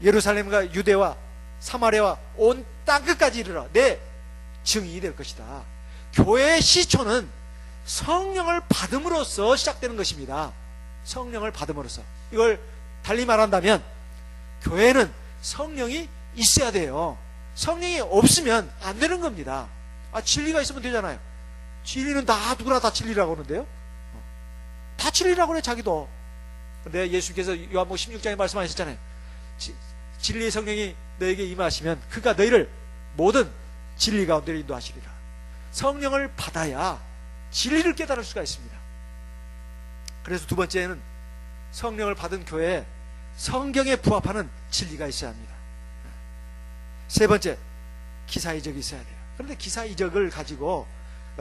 Speaker 1: 예루살렘과 유대와 사마리아와 온 땅끝까지 이르러 내 증인이 될 것이다. 교회의 시초는 성령을 받음으로써 시작되는 것입니다. 성령을 받음으로써. 이걸 달리 말한다면 교회는 성령이 있어야 돼요. 성령이 없으면 안 되는 겁니다. 진리가 있으면 되잖아요. 진리는 다 누구나 다 진리라고 하는데요. 다 진리라고 그래 자기도. 근데 예수께서 요한복음 16장에 말씀하셨잖아요. 진리의 성령이 너에게 임하시면 그가 너희를 모든 진리 가운데 인도하시리라. 성령을 받아야 진리를 깨달을 수가 있습니다. 그래서 두 번째는 성령을 받은 교회에 성경에 부합하는 진리가 있어야 합니다. 세 번째, 기사이적이 있어야 돼요. 그런데 기사이적을 가지고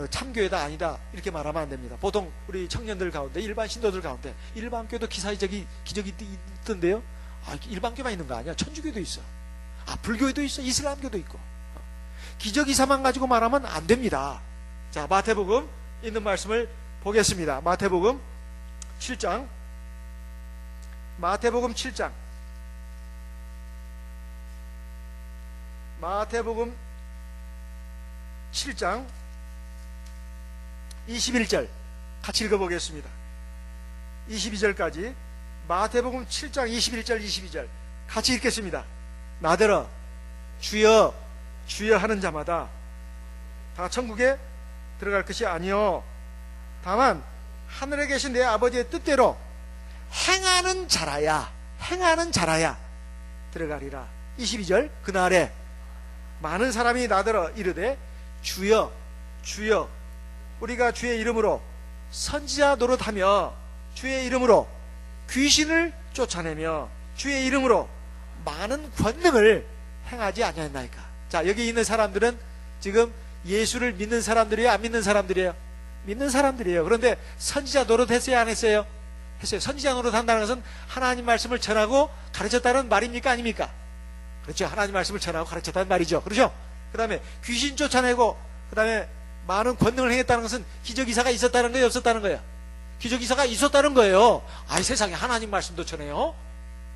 Speaker 1: 참교회다 아니다 이렇게 말하면 안 됩니다. 보통 우리 청년들 가운데, 일반 신도들 가운데 일반 교회도 기적이 있던데요. 일반 교회만 있는 거 아니야. 천주교도 있어. 불교도 있어. 이슬람교도 있고. 기적이사만 가지고 말하면 안 됩니다. 자, 마태복음 있는 말씀을 보겠습니다. 마태복음 7장. 마태복음 7장. 마태복음 7장 21절 같이 읽어보겠습니다. 22절까지 마태복음 7장 21절 22절 같이 읽겠습니다. 나더러 주여 주여 하는 자마다 다 천국에 들어갈 것이 아니요 다만 하늘에 계신 내 아버지의 뜻대로 행하는 자라야 들어가리라. 22절 그날에 많은 사람이 나더러 이르되 주여 주여 우리가 주의 이름으로 선지자 노릇하며 주의 이름으로 귀신을 쫓아내며 주의 이름으로 많은 권능을 행하지 아니하였나이까. 자, 여기 있는 사람들은 지금 예수를 믿는 사람들이에요, 안 믿는 사람들이에요? 믿는 사람들이에요. 그런데 선지자 노릇 했어요, 안 했어요? 했어요. 선지자 노릇 한다는 것은 하나님 말씀을 전하고 가르쳤다는 말입니까, 아닙니까? 그렇죠. 하나님 말씀을 전하고 가르쳤다는 말이죠. 그렇죠? 그 다음에 귀신 쫓아내고 그 다음에 많은 권능을 행했다는 것은 기적이사가 있었다는 거예요, 없었다는 거예요? 기적이사가 있었다는 거예요. 세상에 하나님 말씀도 전해요,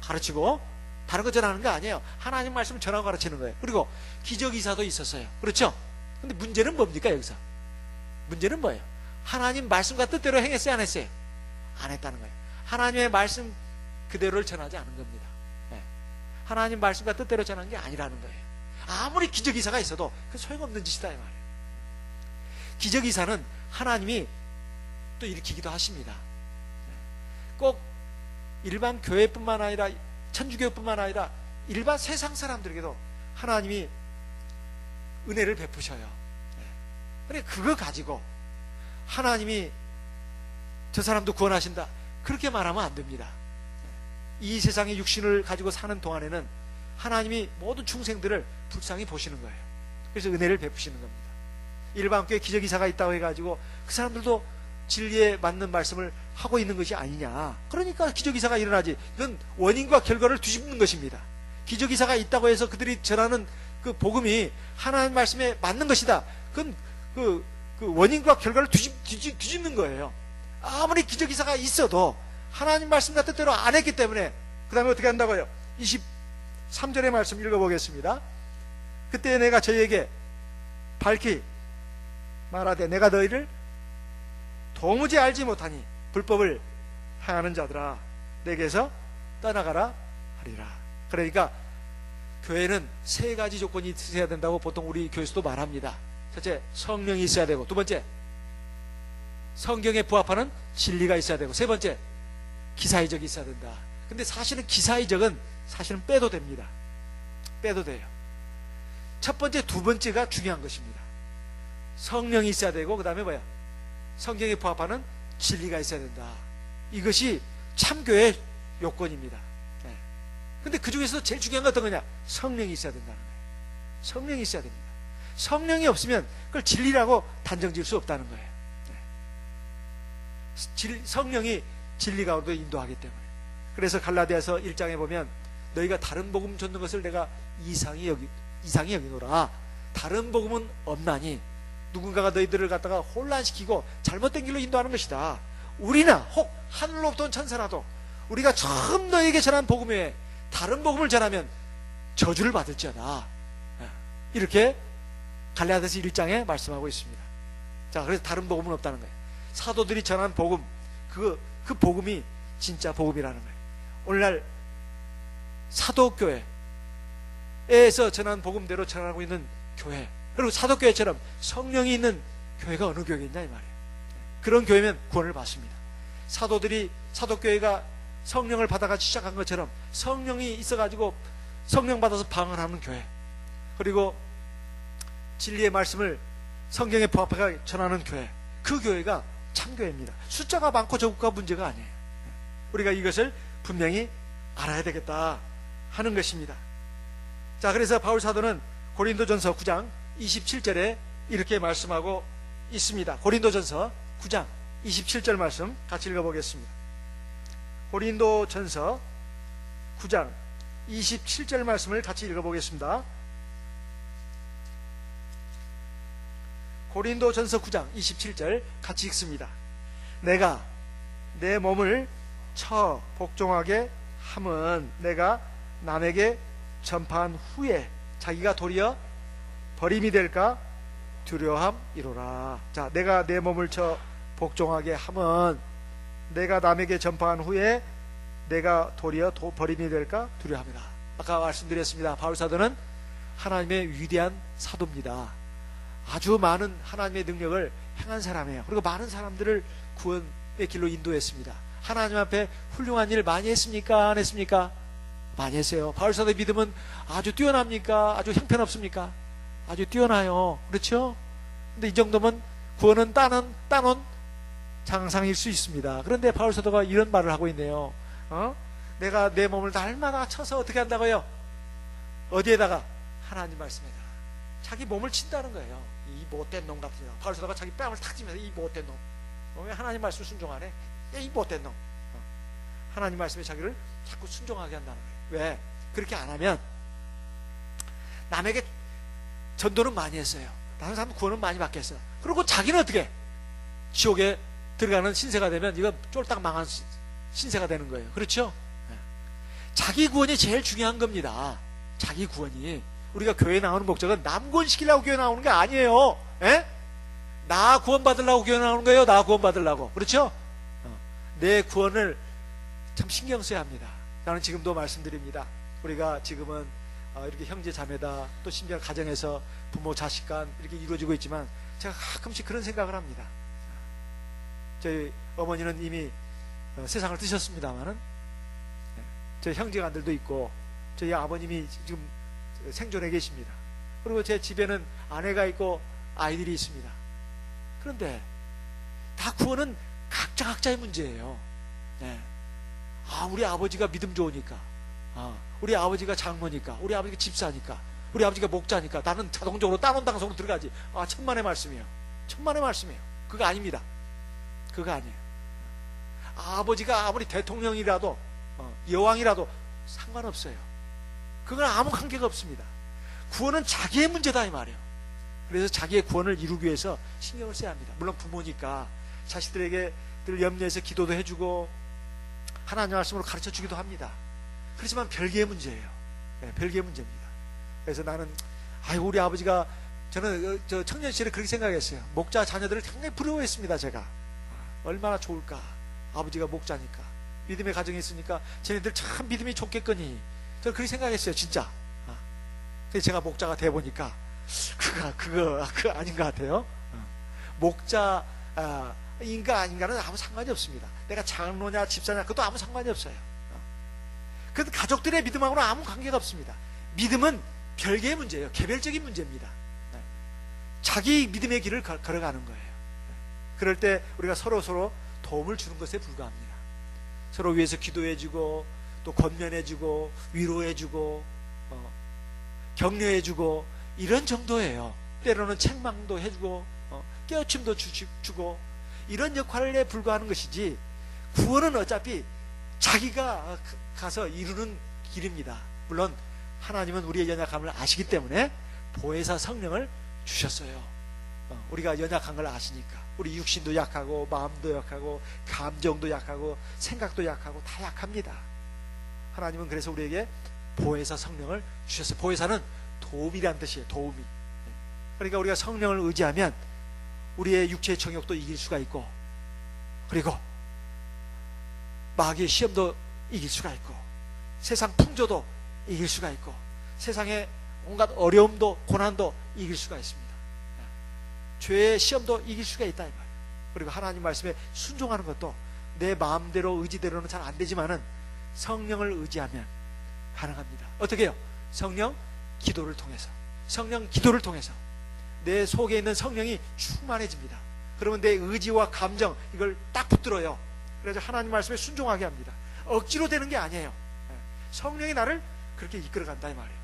Speaker 1: 가르치고. 다른 거 전하는 거 아니에요. 하나님 말씀을 전하고 가르치는 거예요. 그리고 기적이사도 있었어요. 그렇죠? 근데 문제는 뭡니까 여기서? 문제는 뭐예요? 하나님 말씀과 뜻대로 행했어요, 안 했어요? 안 했다는 거예요. 하나님의 말씀 그대로를 전하지 않은 겁니다. 하나님 말씀과 뜻대로 전한 게 아니라는 거예요. 아무리 기적이사가 있어도 그 소용없는 짓이다 이 말이에요. 기적이사는 하나님이 또 일으키기도 하십니다. 꼭 일반 교회뿐만 아니라 천주교뿐만 아니라 일반 세상 사람들에게도 하나님이 은혜를 베푸셔요. 그래, 그거 가지고 하나님이 저 사람도 구원하신다 그렇게 말하면 안 됩니다. 이 세상의 육신을 가지고 사는 동안에는 하나님이 모든 중생들을 불쌍히 보시는 거예요. 그래서 은혜를 베푸시는 겁니다. 일반 교회 기적이사가 있다고 해가지고 그 사람들도 진리에 맞는 말씀을 하고 있는 것이 아니냐. 그러니까 기적이사가 일어나지. 이건 원인과 결과를 뒤집는 것입니다. 기적이사가 있다고 해서 그들이 전하는 그 복음이 하나님 말씀에 맞는 것이다. 그건 그 원인과 결과를 뒤집는 거예요. 아무리 기적이사가 있어도 하나님 말씀과 뜻대로 안 했기 때문에. 그 다음에 어떻게 한다고요? 23절의 말씀 읽어보겠습니다. 그때 내가 저희에게 밝히 말하되 내가 너희를 도무지 알지 못하니 불법을 행하는 자들아 내게서 떠나가라 하리라. 그러니까 교회는 세 가지 조건이 있어야 된다고 보통 우리 교회에서도 말합니다. 첫째, 성령이 있어야 되고, 두 번째, 성경에 부합하는 진리가 있어야 되고, 세 번째, 기사이적이 있어야 된다. 근데 사실은 기사이적은 사실은 빼도 됩니다. 빼도 돼요. 첫 번째, 두 번째가 중요한 것입니다. 성령이 있어야 되고, 그 다음에 뭐야? 성경에 부합하는 진리가 있어야 된다. 이것이 참교회의 요건입니다. 근데 그 중에서 제일 중요한 건 어떤 거냐? 성령이 있어야 된다는 거예요. 성령이 있어야 됩니다. 성령이 없으면 그걸 진리라고 단정 지을 수 없다는 거예요. 성령이 진리 가운데 인도하기 때문에. 그래서 갈라디아서 1장에 보면 너희가 다른 복음 전는 것을 내가 이상히 여기노라. 다른 복음은 없나니 누군가가 너희들을 갖다가 혼란시키고 잘못된 길로 인도하는 것이다. 우리나 혹 하늘로부터 온 천사라도 우리가 처음 너희에게 전한 복음 외에 다른 복음을 전하면 저주를 받을지어다. 이렇게 갈라디아서 1장에 말씀하고 있습니다. 자, 그래서 다른 복음은 없다는 거예요. 사도들이 전한 복음, 그 복음이 진짜 복음이라는 거예요. 오늘날 사도교회에서 전한 복음대로 전하고 있는 교회, 그리고 사도교회처럼 성령이 있는 교회가 어느 교회겠냐 이 말이에요. 그런 교회면 구원을 받습니다. 사도들이 사도교회가 성령을 받아가지고 시작한 것처럼 성령이 있어가지고 성령 받아서 방언하는 교회, 그리고 진리의 말씀을 성경에 부합하게 전하는 교회, 그 교회가 참교회입니다. 숫자가 많고 적고가 문제가 아니에요. 우리가 이것을 분명히 알아야 되겠다 하는 것입니다. 자, 그래서 바울 사도는 고린도전서 9장 27절에 이렇게 말씀하고 있습니다. 고린도전서 9장 27절 말씀 같이 읽어보겠습니다. 고린도전서 9장 27절 말씀을 같이 읽어보겠습니다. 고린도전서 9장 27절 같이 읽습니다. 내가 내 몸을 처 복종하게 함은 내가 남에게 전파한 후에 자기가 도리어 버림이 될까 두려움이로라. 자, 내가 내 몸을 처 복종하게 함은 내가 남에게 전파한 후에 내가 도리어 버림이 될까 두려움이라. 아까 말씀드렸습니다. 바울 사도는 하나님의 위대한 사도입니다. 아주 많은 하나님의 능력을 행한 사람이에요. 그리고 많은 사람들을 구원의 길로 인도했습니다. 하나님 앞에 훌륭한 일 많이 했습니까? 안 했습니까? 많이 했어요. 바울 사도의 믿음은 아주 뛰어납니까? 아주 형편없습니까? 아주 뛰어나요. 그렇죠? 근데 이 정도면 구원은 따놓은 장상일 수 있습니다. 그런데 바울 사도가 이런 말을 하고 있네요. 내가 내 몸을 날마다 쳐서 어떻게 한다고요? 어디에다가? 하나님 말씀에다가. 자기 몸을 친다는 거예요. 이 못된 놈 같은 놈. 바울 사도가 자기 뺨을 탁 치면서 이 못된 놈. 왜 하나님 말씀 순종하네? 이 못된 놈. 하나님 말씀에 자기를 자꾸 순종하게 한다는 거예요. 왜? 그렇게 안 하면 남에게 전도는 많이 했어요. 다른 사람 구원은 많이 받겠어요. 그리고 자기는 어떻게? 지옥에 들어가는 신세가 되면 이거 쫄딱 망한 신세가 되는 거예요. 그렇죠? 자기 구원이 제일 중요한 겁니다. 자기 구원이. 우리가 교회 나오는 목적은 남 구원시키려고 교회 나오는 게 아니에요. 나 구원 받으려고 교회 나오는 거예요. 나 구원 받으려고. 그렇죠? 내 구원을 참 신경 써야 합니다. 나는 지금도 말씀드립니다. 우리가 지금은 이렇게 형제 자매다, 또 심지어 가정에서 부모 자식 간 이렇게 이루어지고 있지만 제가 가끔씩 그런 생각을 합니다. 저희 어머니는 이미 세상을 뜨셨습니다만은 저희 형제간들도 있고 저희 아버님이 지금 생존해 계십니다. 그리고 제 집에는 아내가 있고 아이들이 있습니다. 그런데 다 구원은 각자의 문제예요. 우리 아버지가 믿음 좋으니까, 우리 아버지가 장로니까, 우리 아버지가 집사니까, 우리 아버지가 목자니까 나는 자동적으로 따놓은 방송으로 들어가지. 천만의 말씀이에요. 천만의 말씀이에요. 그거 아닙니다. 그거 아니에요. 아버지가 아무리 대통령이라도 여왕이라도 상관없어요. 그건 아무 관계가 없습니다. 구원은 자기의 문제다 이 말이에요. 그래서 자기의 구원을 이루기 위해서 신경을 써야 합니다. 물론 부모니까 자식들에게 늘 염려해서 기도도 해주고 하나님 말씀으로 가르쳐 주기도 합니다. 그렇지만 별개의 문제예요. 별개의 문제입니다. 그래서 나는 우리 아버지가, 저는 저 청년 시절에 그렇게 생각했어요. 목자 자녀들을 상당히 부러워했습니다. 제가 얼마나 좋을까. 아버지가 목자니까, 믿음의 가정이 있으니까 쟤네들 참 믿음이 좋겠거니, 저는 그렇게 생각했어요. 진짜. 그래서 제가 목자가 돼 보니까 그거 아닌 것 같아요. 목자 인가 아닌가는 아무 상관이 없습니다. 내가 장로냐 집사냐 그것도 아무 상관이 없어요. 그 가족들의 믿음하고는 아무 관계가 없습니다. 믿음은 별개의 문제예요. 개별적인 문제입니다. 자기 믿음의 길을 걸어가는 거예요. 그럴 때 우리가 서로 도움을 주는 것에 불과합니다. 서로 위해서 기도해주고 또 권면해주고 위로해주고 격려해주고 이런 정도예요. 때로는 책망도 해주고 깨우침도 주고 이런 역할에 불과하는 것이지, 구원은 어차피 자기가 가서 이루는 길입니다. 물론 하나님은 우리의 연약함을 아시기 때문에 보혜사 성령을 주셨어요. 우리가 연약한 걸 아시니까. 우리 육신도 약하고 마음도 약하고 감정도 약하고 생각도 약하고 다 약합니다. 하나님은 그래서 우리에게 보혜사 성령을 주셨어요. 보혜사는 도움이란 뜻이에요. 도움이. 그러니까 우리가 성령을 의지하면 우리의 육체의 정욕도 이길 수가 있고, 그리고 마귀의 시험도 이길 수가 있고, 세상 풍조도 이길 수가 있고, 세상의 온갖 어려움도 고난도 이길 수가 있습니다. 죄의 시험도 이길 수가 있다 이 말이에요. 그리고 하나님 말씀에 순종하는 것도 내 마음대로 의지대로는 잘 안 되지만은 성령을 의지하면 가능합니다. 어떻게 해요? 성령 기도를 통해서, 성령 기도를 통해서 내 속에 있는 성령이 충만해집니다. 그러면 내 의지와 감정 이걸 딱 붙들어요. 그래서 하나님 말씀에 순종하게 합니다. 억지로 되는 게 아니에요. 성령이 나를 그렇게 이끌어간다 이 말이에요.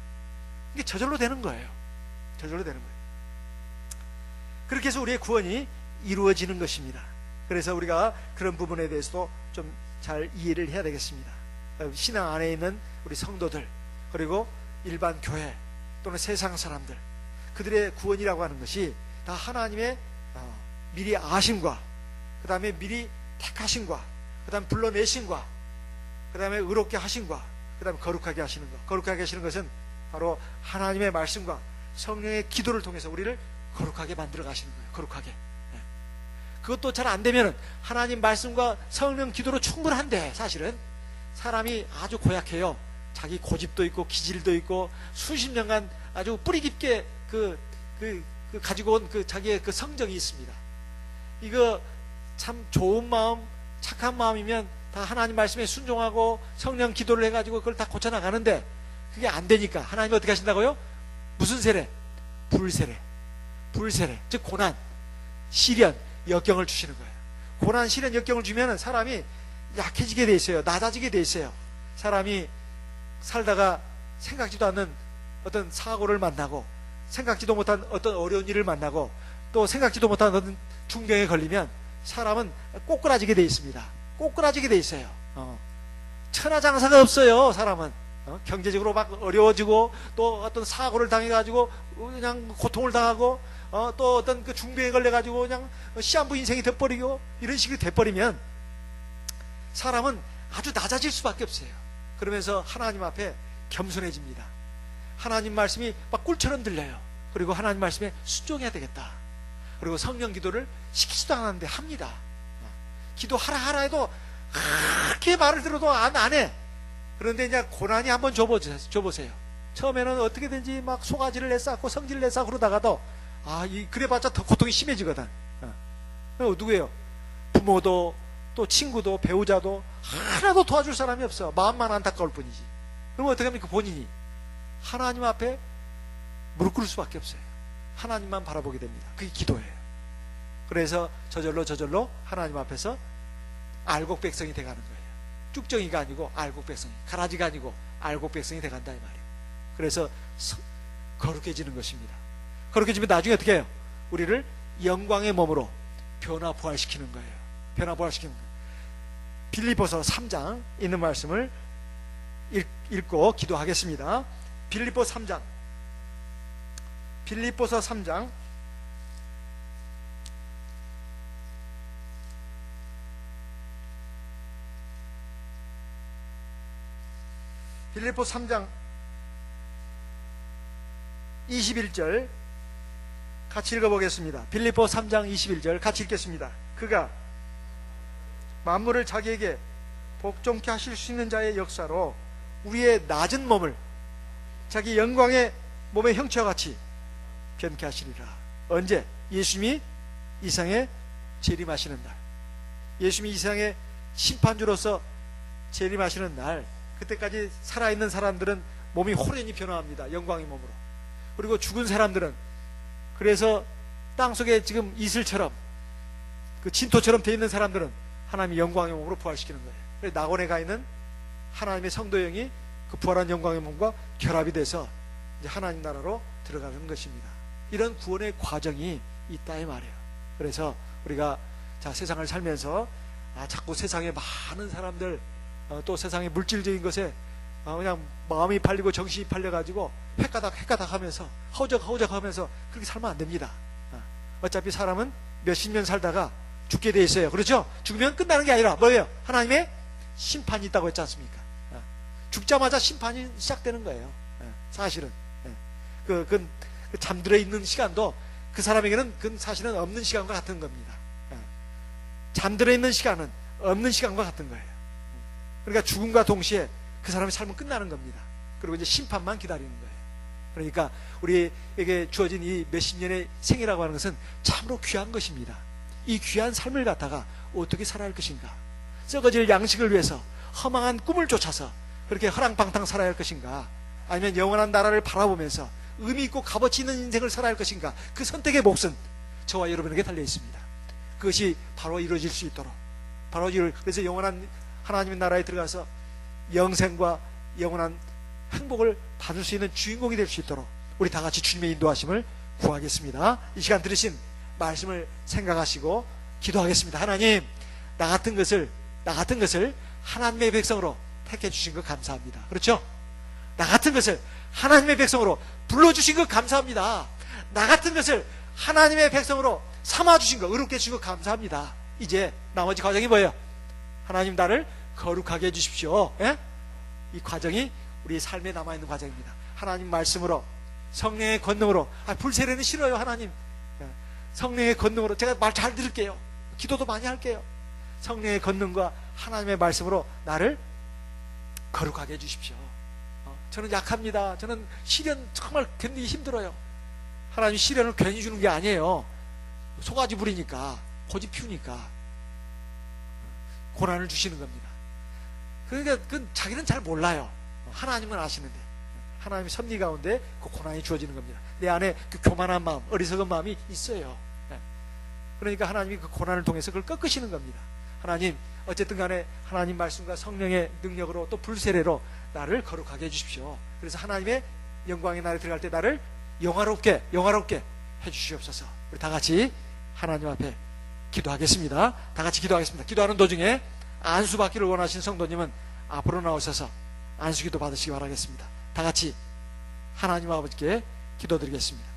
Speaker 1: 이게 저절로 되는 거예요. 저절로 되는 거예요. 그렇게 해서 우리의 구원이 이루어지는 것입니다. 그래서 우리가 그런 부분에 대해서도 좀 잘 이해를 해야 되겠습니다. 신앙 안에 있는 우리 성도들, 그리고 일반 교회 또는 세상 사람들, 그들의 구원이라고 하는 것이 다 하나님의 미리 아심과, 그 다음에 미리 택하심과, 그 다음에 불러내심과, 그 다음에 의롭게 하심과, 그 다음에 거룩하게 하시는 것. 거룩하게 하시는 것은 바로 하나님의 말씀과 성령의 기도를 통해서 우리를 거룩하게 만들어 가시는 거예요. 거룩하게. 그것도 잘 안 되면 하나님 말씀과 성령 기도로 충분한데, 사실은 사람이 아주 고약해요. 자기 고집도 있고 기질도 있고 수십 년간 아주 뿌리 깊게 가지고 온 자기의 그 성정이 있습니다. 이거 참 좋은 마음, 착한 마음이면 다 하나님 말씀에 순종하고 성령 기도를 해가지고 그걸 다 고쳐나가는데, 그게 안 되니까 하나님이 어떻게 하신다고요? 무슨 세례? 불세례. 불세례, 즉 고난, 시련, 역경을 주시는 거예요. 고난, 시련, 역경을 주면 사람이 약해지게 돼 있어요. 낮아지게 돼 있어요. 사람이 살다가 생각지도 않는 어떤 사고를 만나고, 생각지도 못한 어떤 어려운 일을 만나고, 또 생각지도 못한 어떤 중병에 걸리면 사람은 꼬꾸라지게 돼 있습니다. 꼬꾸라지게 돼 있어요. 천하장사가 없어요. 사람은 경제적으로 막 어려워지고, 또 어떤 사고를 당해가지고 그냥 고통을 당하고, 또 어떤 그 중병에 걸려가지고 그냥 시한부 인생이 돼버리고, 이런 식으로 돼버리면 사람은 아주 낮아질 수밖에 없어요. 그러면서 하나님 앞에 겸손해집니다. 하나님 말씀이 막 꿀처럼 들려요. 그리고 하나님 말씀에 순종해야 되겠다. 그리고 성령 기도를 시키지도 않았는데 합니다. 기도하라 하라 해도 그렇게 말을 들어도 안 해. 그런데 이제 고난이 한번 줘보세요. 처음에는 어떻게든지 막 소가지를 내쌓고 성질을 내쌓고 그러다가도 그래봤자 더 고통이 심해지거든. 누구예요? 부모도 또 친구도 배우자도 하나도 도와줄 사람이 없어. 마음만 안타까울 뿐이지. 그럼 어떻게 합니까? 본인이 하나님 앞에 무릎 꿇을 수밖에 없어요. 하나님만 바라보게 됩니다. 그게 기도예요. 그래서 저절로 하나님 앞에서 알곡 백성이 돼가는 거예요. 쭉정이가 아니고 알곡 백성이, 가라지가 아니고 알곡 백성이 돼간다 이 말이에요. 그래서 거룩해지는 것입니다. 거룩해지면 나중에 어떻게 해요? 우리를 영광의 몸으로 변화 부활시키는 거예요. 변화 부활시키는 거예요. 빌립보서 3장 있는 말씀을 읽고 기도하겠습니다. 빌립보서 3장 빌립보서 3장 21절 같이 읽어보겠습니다. 빌립보 3장 21절 같이 읽겠습니다. 그가 만물을 자기에게 복종케 하실 수 있는 자의 역사로 우리의 낮은 몸을 자기 영광의 몸의 형체와 같이 변케 하시리라. 언제? 예수님이 이 세상에 재림하시는 날, 예수님이 이 세상에 심판주로서 재림하시는 날, 그때까지 살아있는 사람들은 몸이 호련히 변화합니다. 영광의 몸으로. 그리고 죽은 사람들은, 그래서 땅속에 지금 이슬처럼 그 진토처럼 되어 있는 사람들은 하나님이 영광의 몸으로 부활시키는 거예요. 그래서 낙원에 가 있는 하나님의 성도 영이 그 부활한 영광의 몸과 결합이 돼서 이제 하나님 나라로 들어가는 것입니다. 이런 구원의 과정이 있다 이 말이에요. 그래서 우리가 세상을 살면서 자꾸 세상에 많은 사람들, 또 세상의 물질적인 것에 그냥 마음이 팔리고 정신이 팔려가지고 헷가닥 하면서 허우적 하면서 그렇게 살면 안 됩니다. 어차피 사람은 몇십 년 살다가 죽게 돼 있어요. 그렇죠? 죽으면 끝나는 게 아니라 뭐예요? 하나님의 심판이 있다고 했지 않습니까? 죽자마자 심판이 시작되는 거예요. 사실은. 그 잠들어 있는 시간도 그 사람에게는 그 사실은 없는 시간과 같은 겁니다. 잠들어 있는 시간은 없는 시간과 같은 거예요. 그러니까 죽음과 동시에 그 사람의 삶은 끝나는 겁니다. 그리고 이제 심판만 기다리는 거예요. 그러니까 우리에게 주어진 이 몇십 년의 생이라고 하는 것은 참으로 귀한 것입니다. 이 귀한 삶을 갖다가 어떻게 살아야 할 것인가? 썩어질 양식을 위해서 허망한 꿈을 쫓아서 그렇게 허랑방탕 살아야 할 것인가? 아니면 영원한 나라를 바라보면서 의미 있고 값어치 있는 인생을 살아야 할 것인가? 그 선택의 몫은 저와 여러분에게 달려 있습니다. 그것이 바로 이루어질 수 있도록 그래서 영원한 하나님의 나라에 들어가서 영생과 영원한 행복을 받을 수 있는 주인공이 될 수 있도록 우리 다 같이 주님의 인도하심을 구하겠습니다. 이 시간 들으신 말씀을 생각하시고 기도하겠습니다. 하나님, 나 같은 것을 하나님의 백성으로 택해 주신 것 감사합니다. 그렇죠? 나 같은 것을 하나님의 백성으로 불러주신 것 감사합니다. 나 같은 것을 하나님의 백성으로 삼아주신 것, 의롭게 해주신 것 감사합니다. 이제 나머지 과정이 뭐예요? 하나님, 나를 거룩하게 해주십시오. 이 과정이 우리 삶에 남아있는 과정입니다. 하나님 말씀으로, 성령의 권능으로. 불세례는 싫어요. 하나님, 성령의 권능으로 제가 말 잘 들을게요. 기도도 많이 할게요. 성령의 권능과 하나님의 말씀으로 나를 거룩하게 해주십시오. 저는 약합니다. 저는 시련 정말 견디기 힘들어요. 하나님, 시련을 괜히 주는 게 아니에요. 소가지 부리니까, 고집 피우니까 고난을 주시는 겁니다. 그러니까 자기는 잘 몰라요. 하나님은 아시는데, 하나님의 섭리 가운데 그 고난이 주어지는 겁니다. 내 안에 그 교만한 마음, 어리석은 마음이 있어요. 그러니까 하나님이 그 고난을 통해서 그걸 꺾으시는 겁니다. 하나님, 어쨌든 간에 하나님 말씀과 성령의 능력으로 또 불세례로 나를 거룩하게 해주십시오. 그래서 하나님의 영광의 날에 들어갈 때 나를 영화롭게 해주시옵소서. 우리 다 같이 하나님 앞에 기도하겠습니다. 다 같이 기도하겠습니다. 기도하는 도중에 안수 받기를 원하신 성도님은 앞으로 나오셔서 안수기도 받으시기 바라겠습니다. 다 같이 하나님 아버지께 기도드리겠습니다.